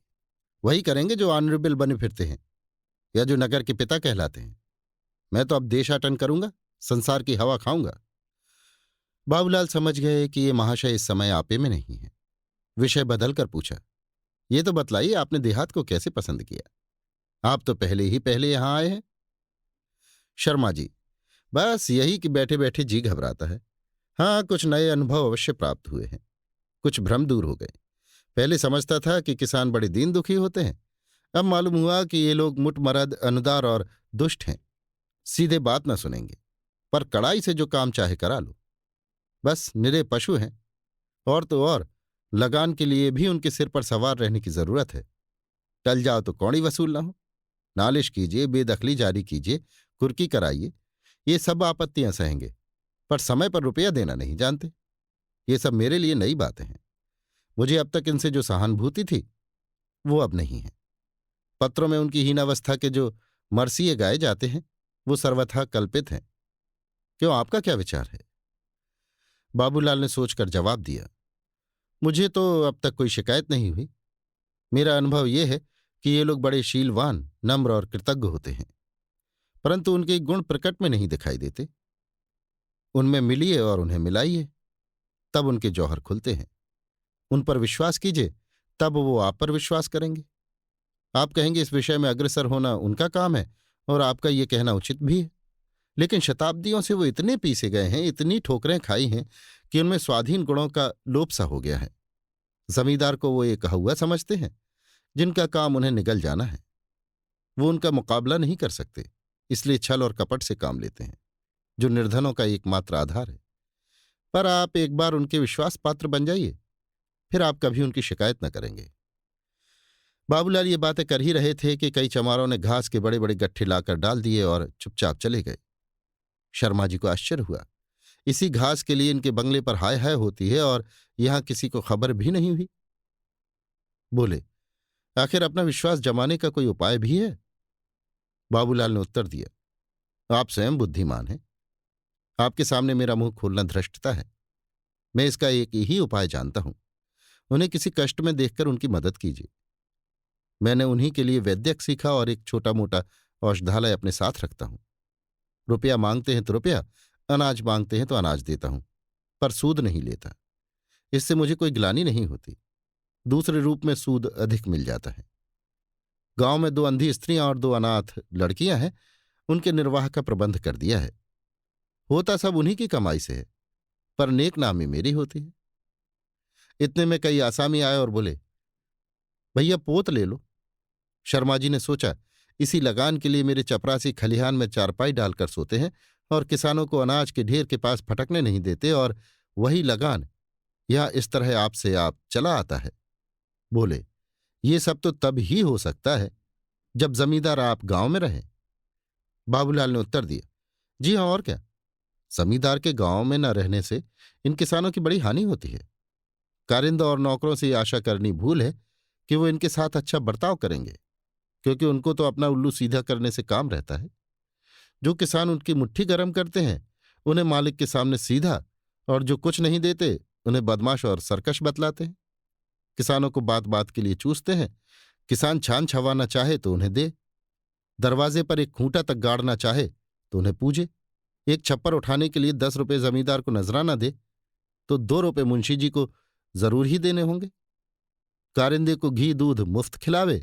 S1: वही करेंगे जो ऑनरेबल बने फिरते हैं, या जो नगर के पिता कहलाते हैं। मैं तो अब देशाटन करूंगा, संसार की हवा खाऊंगा। बाबूलाल समझ गए कि ये महाशय इस समय आपे में नहीं है। विषय बदलकर पूछा, ये तो बतलाइए, आपने देहात को कैसे पसंद किया? आप तो पहले ही पहले यहां आए हैं। शर्मा जी, बस यही कि बैठे बैठे जी घबराता है। हाँ, कुछ नए अनुभव अवश्य प्राप्त हुए हैं, कुछ भ्रम दूर हो गए। पहले समझता था कि किसान बड़े दीन दुखी होते हैं, अब मालूम हुआ कि ये लोग मुटमरद, अनुदार और दुष्ट हैं। सीधे बात न सुनेंगे, पर कड़ाई से जो काम चाहे करा लो। बस निरे पशु हैं, और तो और लगान के लिए भी उनके सिर पर सवार रहने की जरूरत है। टल जाओ तो कौड़ी वसूल न हो, नालिश कीजिए, बेदखली जारी कीजिए, कुर्की कराइए, ये सब आपत्तियां सहेंगे, पर समय पर रुपया देना नहीं जानते। ये सब मेरे लिए नई बातें हैं। मुझे अब तक इनसे जो सहानुभूति थी, वो अब नहीं है। पत्रों में उनकी हीनावस्था के जो मरसिए गाए जाते हैं, वो सर्वथा कल्पित हैं। क्यों, आपका क्या विचार है? बाबूलाल ने सोचकर जवाब दिया, मुझे तो अब तक कोई शिकायत नहीं हुई। मेरा अनुभव यह है कि ये लोग बड़े शीलवान, नम्र और कृतज्ञ होते हैं, परंतु उनके गुण प्रकट में नहीं दिखाई देते। उनमें मिलिए और उन्हें मिलाइए, तब उनके जौहर खुलते हैं। उन पर विश्वास कीजिए, तब वो आप पर विश्वास करेंगे। आप कहेंगे इस विषय में अग्रसर होना उनका काम है, और आपका ये कहना उचित भी है। लेकिन शताब्दियों से वो इतने पीसे गए हैं, इतनी ठोकरें खाई हैं, कि उनमें स्वाधीन गुणों का लोप सा हो गया है। जमींदार को वो एक हुआ समझते हैं, जिनका काम उन्हें निगल जाना है। वो उनका मुकाबला नहीं कर सकते, इसलिए छल और कपट से काम लेते हैं, जो निर्धनों का एकमात्र आधार है। पर आप एक बार उनके विश्वास पात्र बन जाइए, फिर आप कभी उनकी शिकायत न करेंगे। बाबूलाल ये बातें कर ही रहे थे कि कई चमारों ने घास के बड़े बड़े गट्ठे लाकर डाल दिए और चुपचाप चले गए। शर्मा जी को आश्चर्य हुआ। इसी घास के लिए इनके बंगले पर हाय हाय होती है, और यहां किसी को खबर भी नहीं हुई। बोले, आखिर अपना विश्वास जमाने का कोई उपाय भी है? बाबूलाल ने उत्तर दिया, आप स्वयं बुद्धिमान हैं। आपके सामने मेरा मुंह खोलना धृष्टता है। मैं इसका एक ही उपाय जानता हूं। उन्हें किसी कष्ट में देखकर उनकी मदद कीजिए। मैंने उन्हीं के लिए वैद्यक सीखा और एक छोटा मोटा औषधालय अपने साथ रखता हूं। रुपया मांगते हैं तो रुपया, अनाज मांगते हैं तो अनाज देता हूं, पर सूद नहीं लेता। इससे मुझे कोई ग्लानि नहीं होती। दूसरे रूप में सूद अधिक मिल जाता है। गांव में 2 अंधी स्त्रियां और 2 अनाथ लड़कियां हैं, उनके निर्वाह का प्रबंध कर दिया है। होता सब उन्हीं की कमाई से है, पर नेक नामी मेरी होती है। इतने में कई आसामी आए और बोले, भैया पोत ले लो। शर्मा जी ने सोचा, इसी लगान के लिए मेरे चपरासी खलिहान में चारपाई डालकर सोते हैं और किसानों को अनाज के ढेर के पास फटकने नहीं देते, और वही लगान यहां इस तरह आपसे आप चला आता है। बोले, ये सब तो तब ही हो सकता है जब जमींदार आप गांव में रहें। बाबूलाल ने उत्तर दिया, जी हां, और क्या। जमींदार के गांव में न रहने से इन किसानों की बड़ी हानि होती है। कारिंदा और नौकरों से ये आशा करनी भूल है कि वो इनके साथ अच्छा बर्ताव करेंगे, क्योंकि उनको तो अपना उल्लू सीधा करने से काम रहता है। जो किसान उनकी मुट्ठी गर्म करते हैं उन्हें मालिक के सामने सीधा, और जो कुछ नहीं देते उन्हें बदमाश और सरकश बतलाते हैं। किसानों को बात बात के लिए चूसते हैं। किसान छान छवाना चाहे तो उन्हें दे, दरवाजे पर एक खूंटा तक गाड़ना चाहे तो उन्हें पूजे, एक छप्पर उठाने के लिए 10 रुपये जमींदार को नजराना दे तो 2 रुपये मुंशी जी को जरूर ही देने होंगे। कारिंदे को घी दूध मुफ्त खिलावे,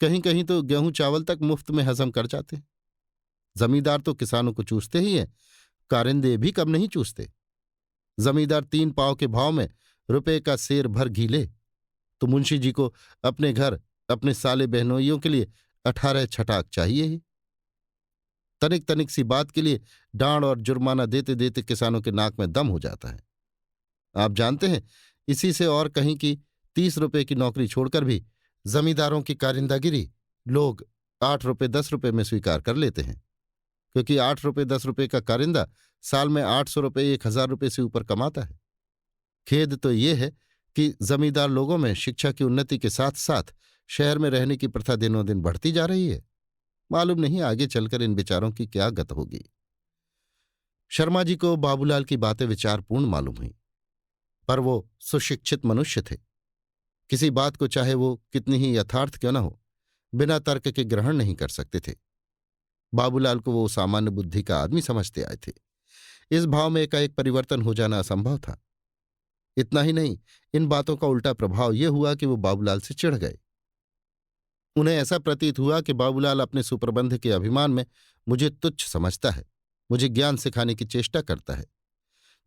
S1: कहीं कहीं तो गेहूं चावल तक मुफ्त में हजम कर जाते हैं। जमींदार तो किसानों को चूसते ही हैं, कारिंदे भी कम नहीं चूसते। जमींदार 3 पाव के भाव में रुपए का सेर भर घी ले तो मुंशी जी को अपने घर अपने साले बहनोइयों के लिए 18 छटाक चाहिए ही। तनिक तनिक सी बात के लिए डांड और जुर्माना देते देते किसानों के नाक में दम हो जाता है। आप जानते हैं, इसी से और कहीं की 30 रुपए की नौकरी छोड़कर भी जमींदारों की कारिंदागिरी लोग 8 रुपए 10 रुपए में स्वीकार कर लेते हैं, क्योंकि 8 रुपए 10 रुपए का कारिंदा साल में 800 रुपए 1000 रुपए से ऊपर कमाता है। खेद तो ये है कि जमींदार लोगों में शिक्षा की उन्नति के साथ साथ शहर में रहने की प्रथा दिनों दिन बढ़ती जा रही है। मालूम नहीं आगे चलकर इन बेचारों की क्या गत होगी। शर्मा जी को बाबूलाल की बातें विचारपूर्ण मालूम हुई, पर वो सुशिक्षित मनुष्य थे। किसी बात को चाहे वो कितनी ही यथार्थ क्यों न हो, बिना तर्क के ग्रहण नहीं कर सकते थे। बाबूलाल को वो सामान्य बुद्धि का आदमी समझते आए थे। इस भाव में एकाएक परिवर्तन हो जाना असंभव था। इतना ही नहीं, इन बातों का उल्टा प्रभाव यह हुआ कि वो बाबूलाल से चिढ़ गए। उन्हें ऐसा प्रतीत हुआ कि बाबूलाल अपने सुप्रबंध के अभिमान में मुझे तुच्छ समझता है, मुझे ज्ञान सिखाने की चेष्टा करता है।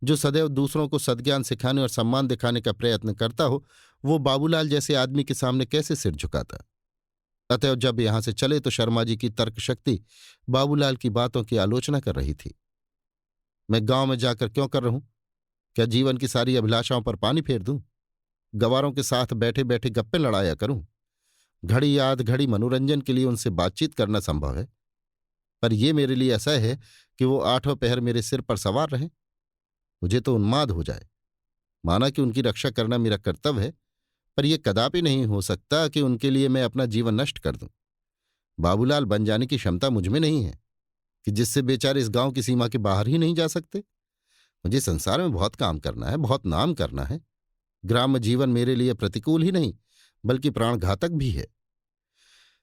S1: जो सदैव दूसरों को सद्ज्ञान सिखाने और सम्मान दिखाने का प्रयत्न करता हो, वो बाबूलाल जैसे आदमी के सामने कैसे सिर झुकाता। अतएव जब यहां से चले तो शर्मा जी की तर्क शक्ति बाबूलाल की बातों की आलोचना कर रही थी। मैं गांव में जाकर क्यों कर रहूं? क्या जीवन की सारी अभिलाषाओं पर पानी फेर दूं? गवारों के साथ बैठे बैठे गप्पे लड़ाया करूं? घड़ी याद घड़ी मनोरंजन के लिए उनसे बातचीत करना संभव है, पर यह मेरे लिए ऐसा है कि वो 8 पहर मेरे सिर पर सवार रहें। मुझे तो उन्माद हो जाए। माना कि उनकी रक्षा करना मेरा कर्तव्य है, पर यह कदापि नहीं हो सकता कि उनके लिए मैं अपना जीवन नष्ट कर दूं। बाबूलाल बन जाने की क्षमता मुझमें नहीं है कि जिससे बेचारे इस गांव की सीमा के बाहर ही नहीं जा सकते। मुझे संसार में बहुत काम करना है, बहुत नाम करना है। ग्राम्य जीवन मेरे लिए प्रतिकूल ही नहीं बल्कि प्राणघातक भी है।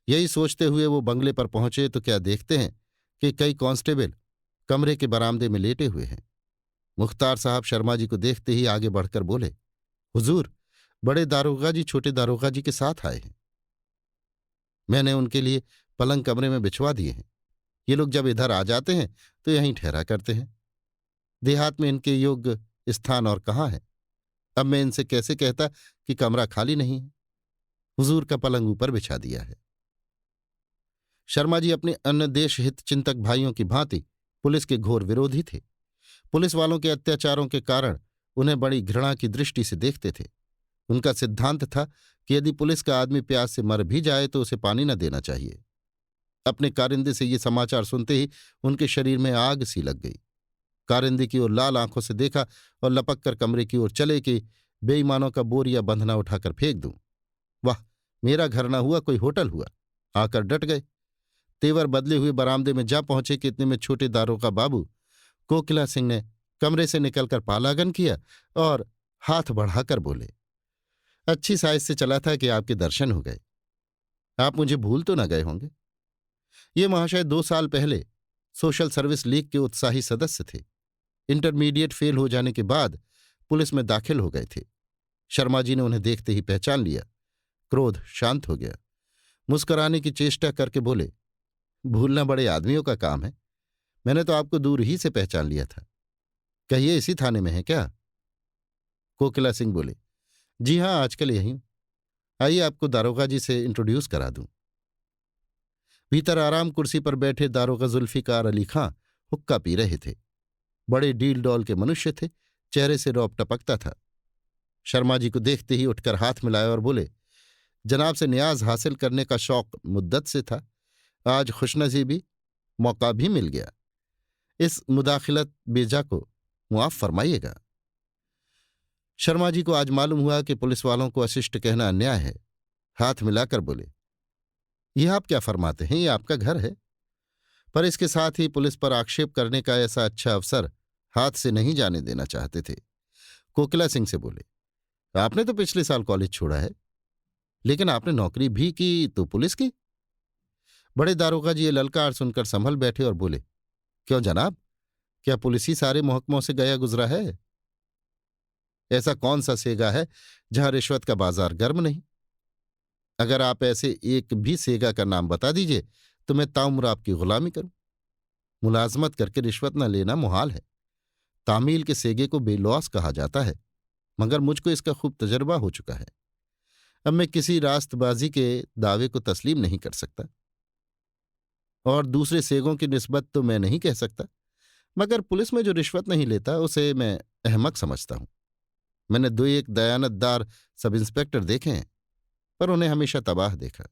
S1: यही सोचते हुए वो बंगले पर पहुंचे तो क्या देखते हैं कि कई कांस्टेबल कमरे के बरामदे में लेटे हुए हैं। मुख्तार साहब शर्मा जी को देखते ही आगे बढ़कर बोले, हुजूर, बड़े दारोगा जी छोटे दारोगा जी के साथ आए हैं। मैंने उनके लिए पलंग कमरे में बिछवा दिए हैं। ये लोग जब इधर आ जाते हैं तो यहीं ठहरा करते हैं। देहात में इनके योग्य स्थान और कहाँ है? अब मैं इनसे कैसे कहता कि कमरा खाली नहीं है? हुजूर का पलंग ऊपर बिछा दिया है। शर्मा जी अपने अन्य देश हित चिंतक भाइयों की भांति पुलिस के घोर विरोधी थे। पुलिस वालों के अत्याचारों के कारण उन्हें बड़ी घृणा की दृष्टि से देखते थे। उनका सिद्धांत था कि यदि पुलिस का आदमी प्यास से मर भी जाए तो उसे पानी न देना चाहिए। अपने कारिंदे से ये समाचार सुनते ही उनके शरीर में आग सी लग गई। कारिंदे की ओर लाल आंखों से देखा और लपक कर कमरे की ओर चले कि बेईमानों का बोरिया बंधना उठाकर फेंक दूं। वाह, मेरा घर न हुआ कोई होटल हुआ। आकर डट गए। तेवर बदले हुए बरामदे में जा पहुंचे कि इतने में छोटे दारोगा बाबू कोकिला सिंह ने कमरे से निकलकर पालागन किया और हाथ बढ़ाकर बोले, अच्छी साइज से चला था कि आपके दर्शन हो गए। आप मुझे भूल तो न गए होंगे। ये महाशय 2 साल पहले सोशल सर्विस लीग के उत्साही सदस्य थे। इंटरमीडिएट फेल हो जाने के बाद पुलिस में दाखिल हो गए थे। शर्मा जी ने उन्हें देखते ही पहचान लिया। क्रोध शांत हो गया। मुस्कुराने की चेष्टा करके बोले, भूलना बड़े आदमियों का काम है। मैंने तो आपको दूर ही से पहचान लिया था। कहिए, इसी थाने में है क्या? कोकिला सिंह बोले, जी हां, आजकल यहीं हूं। आइए आपको दारोगा जी से इंट्रोड्यूस करा दूं। भीतर आराम कुर्सी पर बैठे दारोगा जुल्फिकार अली खां हुक्का पी रहे थे। बड़े डील डॉल के मनुष्य थे, चेहरे से रौब टपकता था। शर्मा जी को देखते ही उठकर हाथ मिलाया और बोले, जनाब से न्याज हासिल करने का शौक मुद्दत से था, आज खुशनसीबी मौका भी मिल गया। इस मुदाखिलत बेजा को मुआफ फरमाइएगा। शर्मा जी को आज मालूम हुआ कि पुलिस वालों को अशिष्ट कहना अन्याय है। हाथ मिलाकर बोले, यह आप क्या फरमाते हैं, ये आपका घर है। पर इसके साथ ही पुलिस पर आक्षेप करने का ऐसा अच्छा अवसर हाथ से नहीं जाने देना चाहते थे। कोकिला सिंह से बोले, आपने तो पिछले साल कॉलेज छोड़ा है, लेकिन आपने नौकरी भी की तो पुलिस की। बड़े दारोगा जी ये ललकार सुनकर संभल बैठे और बोले, क्यों जनाब, क्या पुलिस ही सारे महकमों से गया गुजरा है? ऐसा कौन सा सेगा है जहां रिश्वत का बाजार गर्म नहीं? अगर आप ऐसे एक भी सेगा का नाम बता दीजिए तो मैं ताउम्र आपकी गुलामी करूं। मुलाजमत करके रिश्वत न लेना मुहाल है। तामील के सेगे को बेलौस कहा जाता है, मगर मुझको इसका खूब तजर्बा हो चुका है। अब मैं किसी रास्तबाजी के दावे को तस्लीम नहीं कर सकता, और दूसरे सेगों की निस्बत तो मैं नहीं कह सकता, मगर पुलिस में जो रिश्वत नहीं लेता उसे मैं अहमक समझता हूं। मैंने दो एक दयानतदार सब इंस्पेक्टर देखे हैं, पर उन्हें हमेशा तबाह देखा।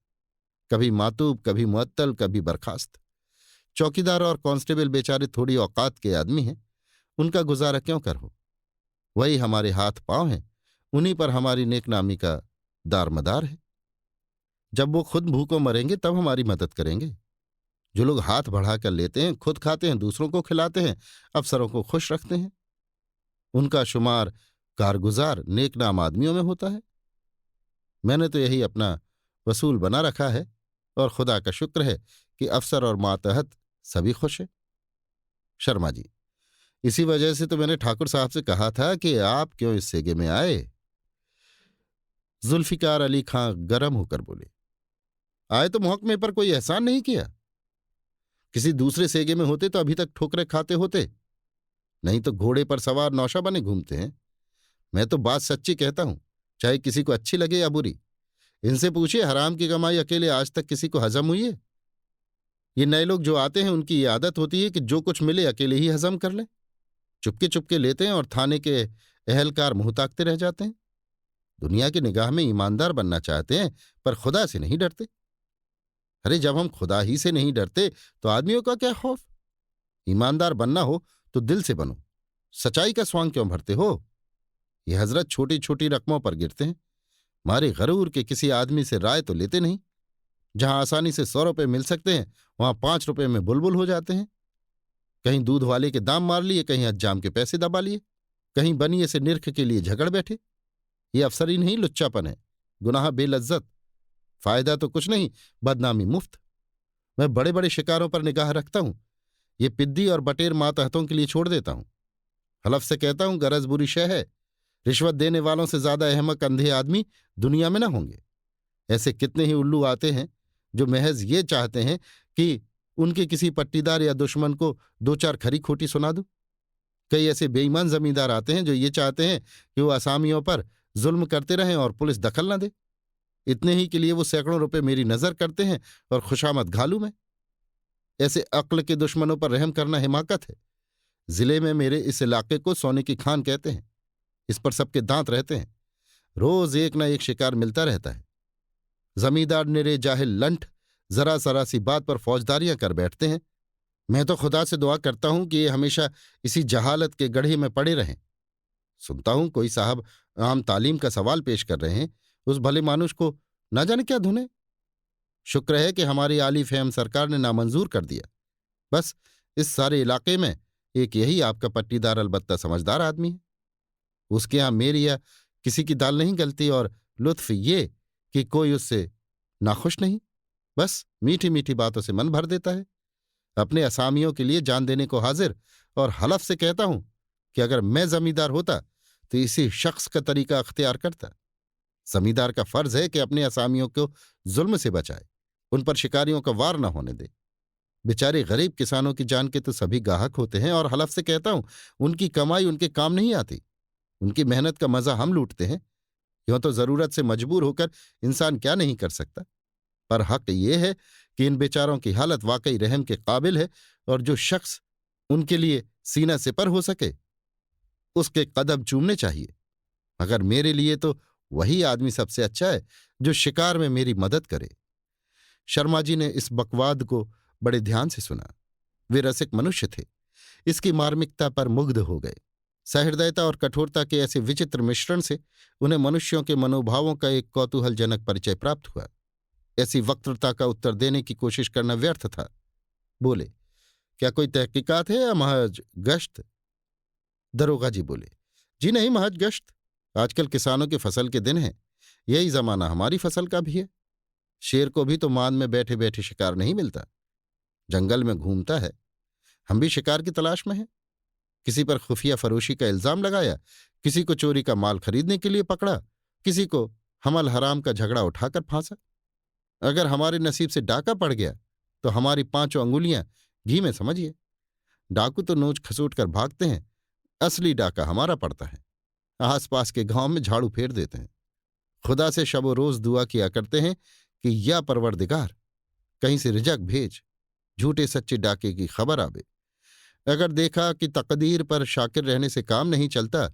S1: कभी मातूब, कभी मुअत्तल, कभी बर्खास्त। चौकीदार और कांस्टेबल बेचारे थोड़ी औकात के आदमी हैं, उनका गुजारा क्यों कर हो? वही हमारे हाथ पांव हैं, उन्हीं पर हमारी नेकनामी का दारमदार है। जब वो खुद भूखों मरेंगे तब हमारी मदद करेंगे। जो लोग हाथ बढ़ाकर लेते हैं, खुद खाते हैं, दूसरों को खिलाते हैं, अफसरों को खुश रखते हैं, उनका शुमार कारगुजार नेकनाम आदमियों में होता है। मैंने तो यही अपना वसूल बना रखा है, और खुदा का शुक्र है कि अफसर और मातहत सभी खुश हैं। शर्मा जी, इसी वजह से तो मैंने ठाकुर साहब से कहा था कि आप क्यों इस सेगे में आए। जुल्फिकार अली खां गरम होकर बोले, आए तो मुहकमे पर कोई एहसान नहीं किया। किसी दूसरे सेगे में होते तो अभी तक ठोकरे खाते होते, नहीं तो घोड़े पर सवार नौशा बने घूमते हैं। मैं तो बात सच्ची कहता हूं, चाहे किसी को अच्छी लगे या बुरी। इनसे पूछिए, हराम की कमाई अकेले आज तक किसी को हजम हुई है? ये नए लोग जो आते हैं उनकी ये आदत होती है कि जो कुछ मिले अकेले ही हजम कर लें। चुपके चुपके लेते हैं और थाने के अहलकार मुंह ताकते रह जाते हैं। दुनिया की निगाह में ईमानदार बनना चाहते हैं, पर खुदा से नहीं डरते। अरे जब हम खुदा ही से नहीं डरते तो आदमियों का क्या खौफ? ईमानदार बनना हो तो दिल से बनो। सच्चाई का स्वांग क्यों भरते हो? ये हजरत छोटी छोटी रकमों पर गिरते हैं। मारे गरूर के किसी आदमी से राय तो लेते नहीं। जहां आसानी से 100 रुपये मिल सकते हैं, वहां 5 रुपये में बुलबुल हो जाते हैं। कहीं दूध वाले के दाम मार लिए, कहीं हज्जाम के पैसे दबा लिए, कहीं बनिए से निरख के लिए झगड़ बैठे। ये अफसरी नहीं, लुच्चापन है, गुनाह बेलज्जत। फायदा तो कुछ नहीं, बदनामी मुफ्त। मैं बड़े बड़े शिकारों पर निगाह रखता हूं, ये पिद्दी और बटेर मातहतों के लिए छोड़ देता हूं। हलफ से कहता हूं, गरज बुरी शय है। रिश्वत देने वालों से ज्यादा अहमक अंधे आदमी दुनिया में न होंगे। ऐसे कितने ही उल्लू आते हैं जो महज ये चाहते हैं कि उनके किसी पट्टीदार या दुश्मन को दो चार खरी खोटी सुना दूं। कई ऐसे बेईमान जमींदार आते हैं जो ये चाहते हैं कि वो असामियों पर जुल्म करते रहें और पुलिस दखल न दे। इतने ही के लिए वो सैकड़ों रुपए मेरी नजर करते हैं और खुशामद घालू मैं। ऐसे अक्ल के दुश्मनों पर रहम करना हिमाकत है। जिले में मेरे इस इलाके को सोने की खान कहते हैं। इस पर सबके दांत रहते हैं। रोज एक न एक शिकार मिलता रहता है। जमींदार निरे जाहिल लंठ जरा सरा सी बात पर फौजदारियां कर बैठते हैं। मैं तो खुदा से दुआ करता हूं कि ये हमेशा इसी जहालत के गड्ढे में पड़े रहें। सुनता हूं कोई साहब आम तालीम का सवाल पेश कर रहे हैं, उस भले मानुष को ना जाने क्या धुने। शुक्र है कि हमारी आली फहम सरकार ने नामंजूर कर दिया। बस इस सारे इलाके में एक यही आपका पट्टीदार अलबत्ता समझदार आदमी है। उसके यहां मेरी या किसी की दाल नहीं गलती, और लुत्फ ये कि कोई उससे नाखुश नहीं, बस मीठी मीठी बातों से मन भर देता है। अपने असामियों के लिए जान देने को हाजिर, और हलफ से कहता हूं कि अगर मैं जमींदार होता तो इसी शख्स का तरीका अख्तियार करता। जमींदार का फर्ज है कि अपने असामियों को जुल्म से बचाए, उन पर शिकारियों का वार न होने दे। बेचारे गरीब किसानों की जान के तो सभी गाहक होते हैं, और हलफ से कहता हूं उनकी कमाई उनके काम नहीं आती। उनकी मेहनत का मजा हम लूटते हैं। यूं तो जरूरत से मजबूर होकर इंसान क्या नहीं कर सकता, पर हक ये है कि इन बेचारों की हालत वाकई रहम के काबिल है, और जो शख्स उनके लिए सीना सिपर हो सके उसके कदम चूमने चाहिए। मगर मेरे लिए तो वही आदमी सबसे अच्छा है जो शिकार में मेरी मदद करे। शर्मा जी ने इस बकवाद को बड़े ध्यान से सुना। वे रसिक मनुष्य थे, इसकी मार्मिकता पर मुग्ध हो गए। सहृदयता और कठोरता के ऐसे विचित्र मिश्रण से उन्हें मनुष्यों के मनोभावों का एक कौतूहलजनक परिचय प्राप्त हुआ। ऐसी वक्तृता का उत्तर देने की कोशिश करना व्यर्थ था। बोले, क्या कोई तहकीकात है या महज गश्त? दरोगा जी बोले, जी नहीं, महज गश्त। आजकल किसानों के फसल के दिन हैं, यही जमाना हमारी फसल का भी है। शेर को भी तो मान में बैठे बैठे शिकार नहीं मिलता, जंगल में घूमता है। हम भी शिकार की तलाश में हैं। किसी पर खुफिया फरोशी का इल्जाम लगाया, किसी को चोरी का माल खरीदने के लिए पकड़ा, किसी को हमल हराम का झगड़ा उठाकर फांसा। अगर हमारे नसीब से डाका पड़ गया तो हमारी 5 अंगुलियां घी में समझिए। डाकू तो नोच खसोट कर भागते हैं, असली डाका हमारा पड़ता है। आसपास के गांव में झाड़ू फेर देते हैं। खुदा से शबो रोज दुआ किया करते हैं कि या परवरदिगार कहीं से रिजक भेज, झूठे सच्चे डाके की खबर आवे। अगर देखा कि तकदीर पर शाकिर रहने से काम नहीं चलता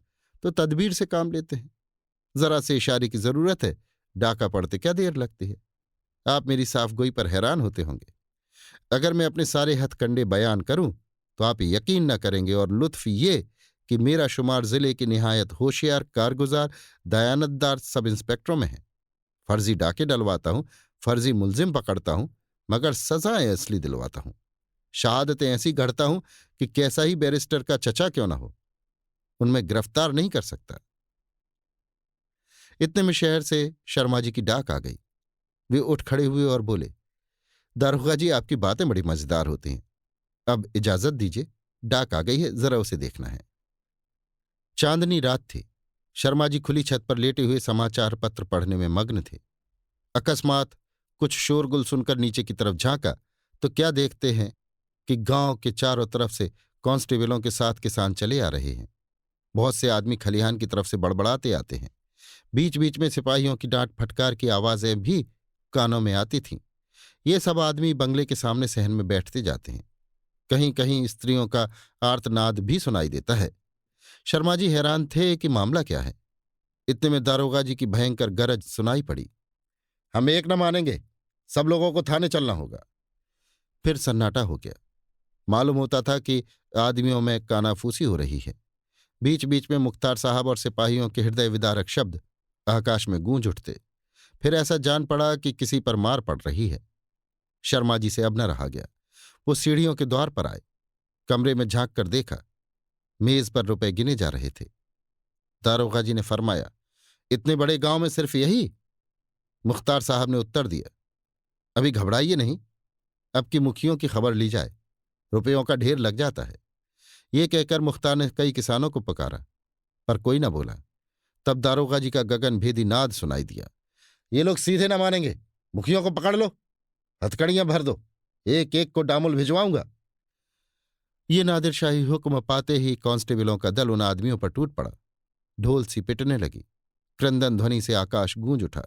S1: तो तदबीर से काम लेते हैं। जरा से इशारे की जरूरत है, डाका पड़ते क्या देर लगती है। आप मेरी साफगोई पर हैरान होते होंगे। अगर मैं अपने सारे हथकंडे बयान करूं तो आप यकीन न करेंगे, और लुत्फ ये कि मेरा शुमार जिले के निहायत होशियार, कारगुजार, दयानतदार सब इंस्पेक्टरों में है। फर्जी डाके डलवाता हूं, फर्जी मुलजिम पकड़ता हूं, मगर सजाएं असली दिलवाता हूं। शहादतें ऐसी गढ़ता हूं कि कैसा ही बैरिस्टर का चचा क्यों ना हो, उनमें गिरफ्तार नहीं कर सकता। इतने में शहर से शर्मा जी की डाक आ गई। वे उठ खड़े हुए और बोले, दारोगा जी, आपकी बातें बड़ी मजेदार होती हैं। अब इजाजत दीजिए, डाक आ गई है, जरा उसे देखना है। चांदनी रात थी। शर्मा जी खुली छत पर लेटे हुए समाचार पत्र पढ़ने में मग्न थे। अकस्मात कुछ शोरगुल सुनकर नीचे की तरफ झांका तो क्या देखते हैं कि गांव के चारों तरफ से कांस्टेबलों के साथ किसान चले आ रहे हैं। बहुत से आदमी खलिहान की तरफ से बड़बड़ाते आते हैं। बीच बीच में सिपाहियों की डांट फटकार की आवाजें भी कानों में आती थीं। ये सब आदमी बंगले के सामने सहन में बैठते जाते हैं। कहीं कहीं स्त्रियों का आर्तनाद भी सुनाई देता है। शर्मा जी हैरान थे कि मामला क्या है। इतने में दारोगा जी की भयंकर गरज सुनाई पड़ी, हम एक न मानेंगे, सब लोगों को थाने चलना होगा। फिर सन्नाटा हो गया। मालूम होता था कि आदमियों में कानाफूसी हो रही है। बीच बीच में मुख्तार साहब और सिपाहियों के हृदय विदारक शब्द आकाश में गूंज उठते। फिर ऐसा जान पड़ा कि किसी पर मार पड़ रही है। शर्मा जी से अब न रहा गया। वो सीढ़ियों के द्वार पर आए। कमरे में झांक कर देखा, मेज पर रुपए गिने जा रहे थे। दारोगा जी ने फरमाया, इतने बड़े गांव में सिर्फ यही? मुख्तार साहब ने उत्तर दिया, अभी घबराइए नहीं, अब की मुखियों की खबर ली जाए, रुपयों का ढेर लग जाता है। ये कहकर मुख्तार ने कई किसानों को पुकारा, पर कोई न बोला। तब दारोगा जी का गगनभेदी नाद सुनाई दिया, ये लोग सीधे न मानेंगे, मुखियों को पकड़ लो, हथकड़ियां भर दो, एक एक को डामुल भिजवाऊंगा। ये नादिरशाही हुक्म पाते ही कांस्टेबलों का दल उन आदमियों पर टूट पड़ा। ढोल सी पिटने लगी। क्रंदन ध्वनि से आकाश गूंज उठा।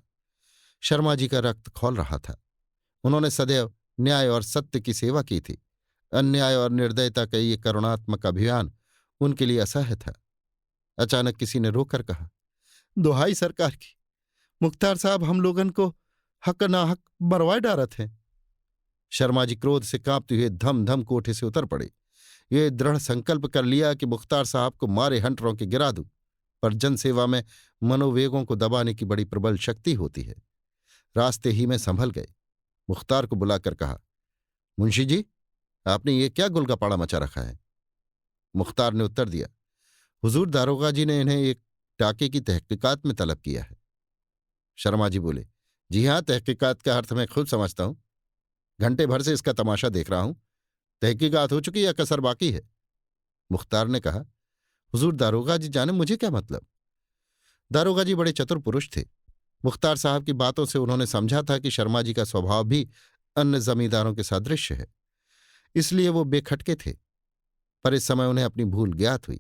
S1: शर्मा जी का रक्त खौल रहा था। उन्होंने सदैव न्याय और सत्य की सेवा की थी। अन्याय और निर्दयता का ये करुणात्मक अभियान उनके लिए असह्य था। अचानक किसी ने रोकर कहा, दुहाई सरकार की, मुख्तार साहब हम लोगन को हक नाहक मरवाए डारत हैं। शर्मा जी क्रोध से कांपते हुए धम धम कोठे से उतर पड़े। ये दृढ़ संकल्प कर लिया कि मुख्तार साहब को मारे हंटरों के गिरा दूं, पर जनसेवा में मनोवेगों को दबाने की बड़ी प्रबल शक्ति होती है। रास्ते ही में संभल गए। मुख्तार को बुलाकर कहा, मुंशी जी, आपने ये क्या गुलगपाड़ा मचा रखा है? मुख्तार ने उत्तर दिया, हुजूर, दारोगा जी ने इन्हें एक डाके की तहकीकात में तलब किया है। शर्मा जी बोले, जी हां, तहकीकात का अर्थ मैं खुद समझता हूं। घंटे भर से इसका तमाशा देख रहा हूं। तहकीकात हो चुकी या कसर बाकी है? मुख्तार ने कहा, हुजूर, दारोगा जी जाने मुझे क्या मतलब। दारोगा जी बड़े चतुर पुरुष थे। मुख्तार साहब की बातों से उन्होंने समझा था कि शर्मा जी का स्वभाव भी अन्य जमींदारों के सादृश्य है। इसलिए वो बेखटके थे। पर इस समय उन्हें अपनी भूल ज्ञात हुई।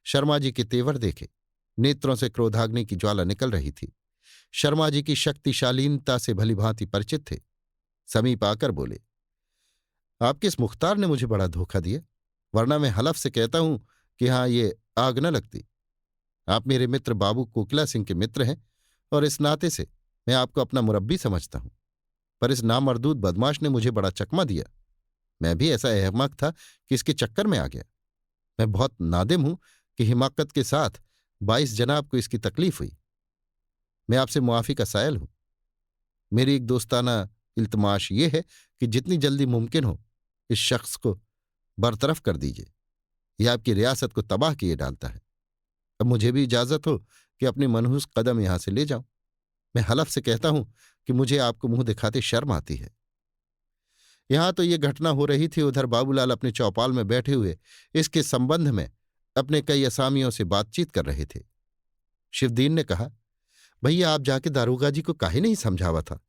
S1: शर्मा जी के तेवर देखे, नेत्रों से क्रोधाग्नि की ज्वाला निकल रही थी। शर्मा जी की शक्तिशालीनता से भलीभांति परिचित थे। समीप आकर बोले, आप किस मुख्तार ने मुझे बड़ा धोखा दिया, वरना मैं हलफ से कहता हूं कि हाँ, ये आग न लगती। आप मेरे मित्र बाबू कोकिला सिंह के मित्र हैं और इस नाते से मैं आपको अपना मुरब्बी समझता हूं। पर इस नामर्दूद बदमाश ने मुझे बड़ा चकमा दिया। मैं भी ऐसा अहमक था कि इसके चक्कर में आ गया। मैं बहुत नादिम हूं कि हिमाकत के साथ 22 जनाब को इसकी तकलीफ हुई। मैं आपसे मुआफी का सायल हूं। मेरी एक दोस्ताना इल्तमाश ये है कि जितनी जल्दी मुमकिन हो इस शख्स को बरतरफ कर दीजिए। यह आपकी रियासत को तबाह किए डालता है। अब मुझे भी इजाजत हो कि अपनी मनहूस कदम यहां से ले जाऊं। मैं हलफ से कहता हूं कि मुझे आपको मुंह दिखाते शर्म आती है। यहां तो ये घटना हो रही थी, उधर बाबूलाल अपने चौपाल में बैठे हुए इसके संबंध में अपने कई असामियों से बातचीत कर रहे थे। शिवदीन ने कहा, भैया आप जाके दारोगा जी को काहे नहीं समझावा था।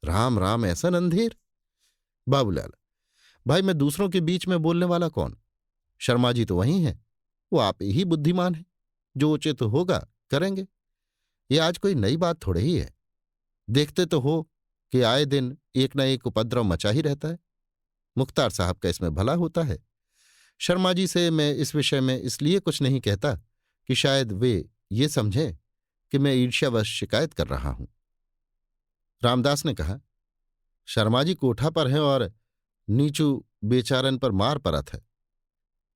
S1: राम राम, ऐसा अंधेर। बाबूलाल, भाई मैं दूसरों के बीच में बोलने वाला कौन। शर्मा जी तो वही हैं, वो आप ही बुद्धिमान हैं। जो उचित होगा करेंगे। ये आज कोई नई बात थोड़े ही है। देखते तो हो कि आए दिन एक न एक उपद्रव मचा ही रहता है। मुख्तार साहब का इसमें भला होता है। शर्मा जी से मैं इस विषय में इसलिए कुछ नहीं कहता कि शायद वे ये समझें कि मैं ईर्ष्यावश शिकायत कर रहा हूं। रामदास ने कहा, शर्मा जी कोठा पर हैं और नीचू बेचारन पर मार परत है।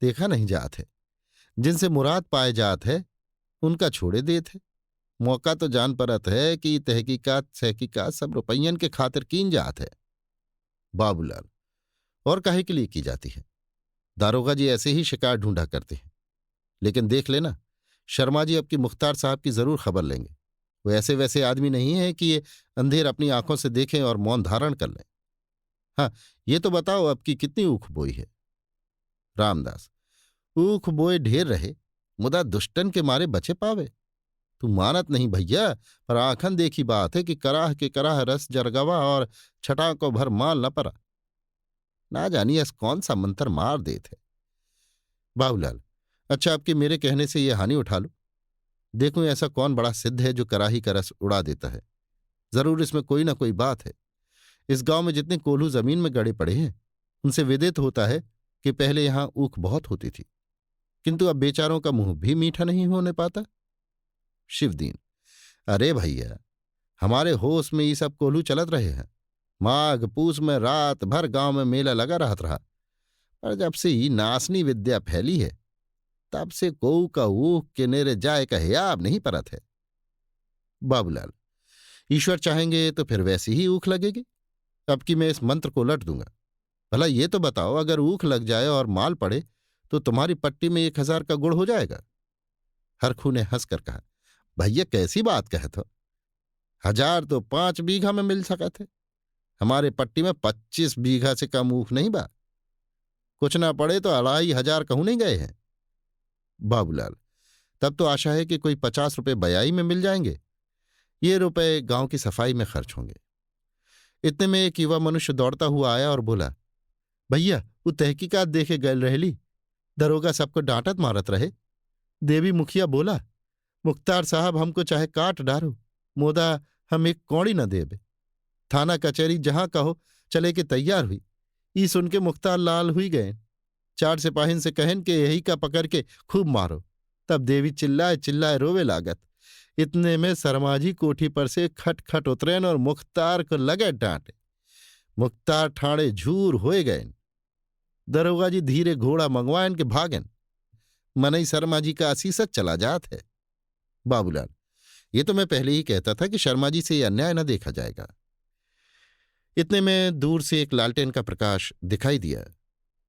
S1: देखा नहीं जात है। जिनसे मुराद पाए जात है उनका छोड़े देत है। मौका तो जान परत है कि तहकीकात सहकीकात सब रुपयन के खातिर कीन जात है। बाबूलाल, और काहे के लिए की जाती है। दारोगा जी ऐसे ही शिकार ढूंढा करते हैं। लेकिन देख लेना, शर्मा जी अब की मुख्तार साहब की जरूर खबर लेंगे। वो ऐसे वैसे आदमी नहीं है कि ये अंधेर अपनी आंखों से देखें और मौन धारण कर लें। हाँ, ये तो बताओ अब की कितनी ऊख बोई है। रामदास, ऊख बोए ढेर रहे, मुदा दुष्टन के मारे बचे पावे। तू मानत नहीं भैया, पर आंखन देखी बात है कि कराह के कराह रस जरगवा और छटा को भर माल न परा। ना जानी ऐस कौन सा मंत्र मार देत है। बाबूलाल, अच्छा आपके मेरे कहने से ये हानि उठा लो। देखूं ऐसा कौन बड़ा सिद्ध है जो कराही का रस उड़ा देता है। जरूर इसमें कोई ना कोई बात है। इस गांव में जितने कोल्हू जमीन में गड़े पड़े हैं उनसे विदित होता है कि पहले यहां ऊख बहुत होती थी, किंतु अब बेचारों का मुंह भी मीठा नहीं होने पाता। शिवदीन, अरे भैया, हमारे होश में ये सब कोल्हू चलत रहे हैं। माघ पूस में रात भर गांव में मेला लगा रहत रहा। पर जब से ये नासनी विद्या फैली है तब से कोऊ का ऊख के नेरे जाए का हियाब नहीं परत है। बाबूलाल, ईश्वर चाहेंगे तो फिर वैसी ही ऊख लगेगी। अब की मैं इस मंत्र को उलट दूंगा। भला ये तो बताओ, अगर ऊख लग जाए और माल पड़े तो तुम्हारी पट्टी में 1000 का गुड़ हो जाएगा। हरखू ने हंसकर कहा, भैया कैसी बात कहत हो। 1000 तो 5 बीघा में मिल सका थे। हमारे पट्टी में 25 बीघा से कम ऊख नहीं बा। कुछ ना पड़े तो 2500 कहूं नहीं गए हैं। बाबूलाल, तब तो आशा है कि कोई 50 रुपये बयाई में मिल जाएंगे। ये रुपए गांव की सफाई में खर्च होंगे। इतने में एक युवा मनुष्य दौड़ता हुआ आया और बोला, भैया वो तहकीकात देखे गल रहेली। दरोगा सबको डांटत मारत रहे। देवी मुखिया बोला, मुख्तार साहब हमको चाहे काट डारो, मोदा हम एक कौड़ी न देबे। थाना कचहरी जहां कहो चले के तैयार हुई। ई सुन के मुख्तार लाल हुई गए। 4 सिपाहिन से कहन के यही का पकड़ के खूब मारो। तब देवी चिल्लाए चिल्लाए रोवे लागत। इतने में शर्माजी कोठी पर से खट खट उतरेन और मुख्तार को लगे डांटे। मुख्तार ठाणे झूर होए गए। दरोगा जी धीरे घोड़ा मंगवायन के भागन। मनई शर्मा जी का असीसत चला जात है। बाबूलाल, ये तो मैं पहले ही कहता था कि शर्मा जी से ये अन्याय न देखा जाएगा। इतने में दूर से एक लालटेन का प्रकाश दिखाई दिया।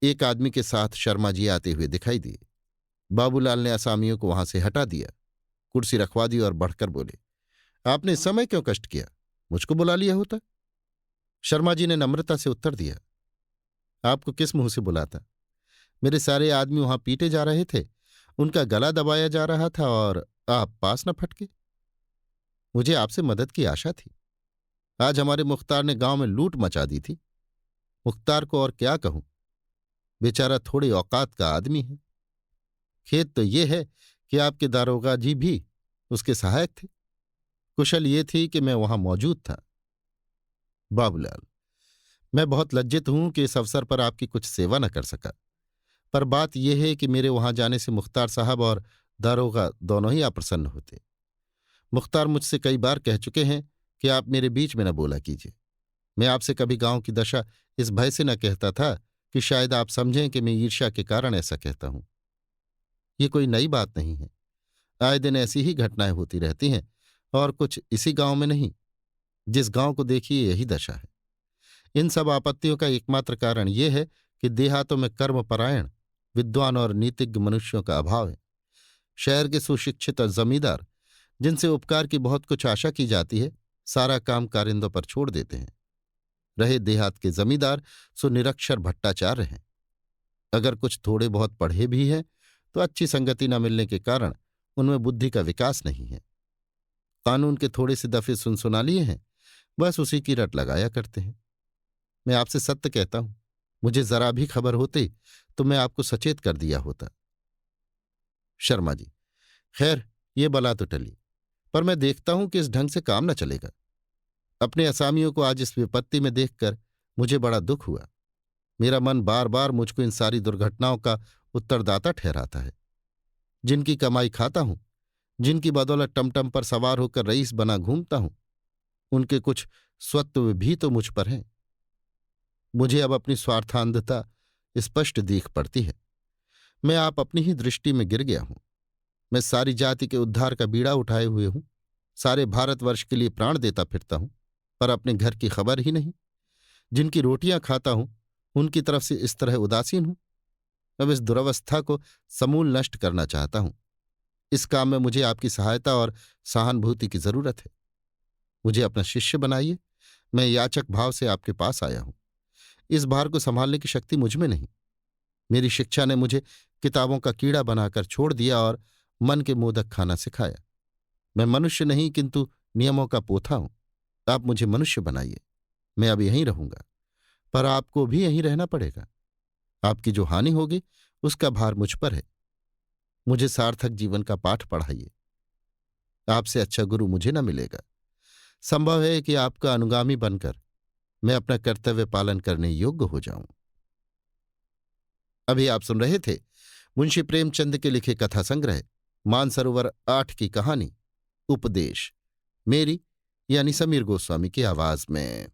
S1: एक आदमी के साथ शर्मा जी आते हुए दिखाई दिए। बाबूलाल ने असामियों को वहां से हटा दिया, कुर्सी रखवा दी और बढ़कर बोले, आपने इस समय क्यों कष्ट किया, मुझको बुला लिया होता। शर्मा जी ने नम्रता से उत्तर दिया, आपको किस मुंह से बुलाता। मेरे सारे आदमी वहां पीटे जा रहे थे, उनका गला दबाया जा रहा था और आप पास न फटके। मुझे आपसे मदद की आशा थी। आज हमारे मुख्तार ने गांव में लूट मचा दी थी। मुख्तार को और क्या कहूं, बेचारा थोड़े औकात का आदमी है। खेद तो ये है कि आपके दारोगा जी भी उसके सहायक थे। कुशल ये थी कि मैं वहां मौजूद था। बाबूलाल, मैं बहुत लज्जित हूं कि इस अवसर पर आपकी कुछ सेवा न कर सका। पर बात यह है कि मेरे वहां जाने से मुख्तार साहब और दारोगा दोनों ही अप्रसन्न होते। मुख्तार मुझसे कई बार कह चुके हैं कि आप मेरे बीच में न बोला कीजिए। मैं आपसे कभी गांव की दशा इस भय से न कहता था कि शायद आप समझें कि मैं ईर्ष्या के कारण ऐसा कहता हूं। ये कोई नई बात नहीं है। आए दिन ऐसी ही घटनाएं होती रहती हैं, और कुछ इसी गांव में नहीं, जिस गांव को देखिए यही दशा है। इन सब आपत्तियों का एकमात्र कारण यह है कि देहातों में कर्मपरायण, विद्वान और नीतिज्ञ मनुष्यों का अभाव है। शहर के सुशिक्षित और जमींदार, जिनसे उपकार की बहुत कुछ आशा की जाती है, सारा काम कारिंदों पर छोड़ देते हैं। रहे देहात के जमींदार, सो निरक्षर भट्टाचार्य हैं। अगर कुछ थोड़े बहुत पढ़े भी हैं तो अच्छी संगति न मिलने के कारण उनमें बुद्धि का विकास नहीं है। कानून के थोड़े से दफे सुना लिए हैं, बस उसी की रट लगाया करते हैं। मैं आपसे सत्य कहता हूं, मुझे जरा भी खबर होती तो मैं आपको सचेत कर दिया होता। शर्मा जी, खैर ये बला तो टली, पर मैं देखता हूं कि इस ढंग से काम न चलेगा। अपने असामियों को आज इस विपत्ति में देखकर मुझे बड़ा दुख हुआ। मेरा मन बार बार मुझको इन सारी दुर्घटनाओं का उत्तरदाता ठहराता है। जिनकी कमाई खाता हूं, जिनकी बदौलत टमटम पर सवार होकर रईस बना घूमता हूं, उनके कुछ स्वत्व भी तो मुझ पर हैं। मुझे अब अपनी स्वार्थांधता स्पष्ट दिख पड़ती है। मैं आप अपनी ही दृष्टि में गिर गया हूं। मैं सारी जाति के उद्धार का बीड़ा उठाए हुए हूं, सारे भारतवर्ष के लिए प्राण देता फिरता हूं, पर अपने घर की खबर ही नहीं। जिनकी रोटियां खाता हूं, उनकी तरफ से इस तरह उदासीन हूं। अब इस दुरवस्था को समूल नष्ट करना चाहता हूं। इस काम में मुझे आपकी सहायता और सहानुभूति की जरूरत है। मुझे अपना शिष्य बनाइए। मैं याचक भाव से आपके पास आया हूं। इस भार को संभालने की शक्ति मुझ में नहीं। मेरी शिक्षा ने मुझे किताबों का कीड़ा बनाकर छोड़ दिया और मन के मोदक खाना सिखाया। मैं मनुष्य नहीं किंतु नियमों का पोथा हूं। आप मुझे मनुष्य बनाइए। मैं अब यहीं रहूंगा, पर आपको भी यहीं रहना पड़ेगा। आपकी जो हानि होगी उसका भार मुझ पर है। मुझे सार्थक जीवन का पाठ पढ़ाइए। आपसे अच्छा गुरु मुझे न मिलेगा। संभव है कि आपका अनुगामी बनकर मैं अपना कर्तव्य पालन करने योग्य हो जाऊं। अभी आप सुन रहे थे मुंशी प्रेमचंद के लिखे कथा संग्रह मानसरोवर 8 की कहानी उपदेश, मेरी यानी समीर गोस्वामी की आवाज में।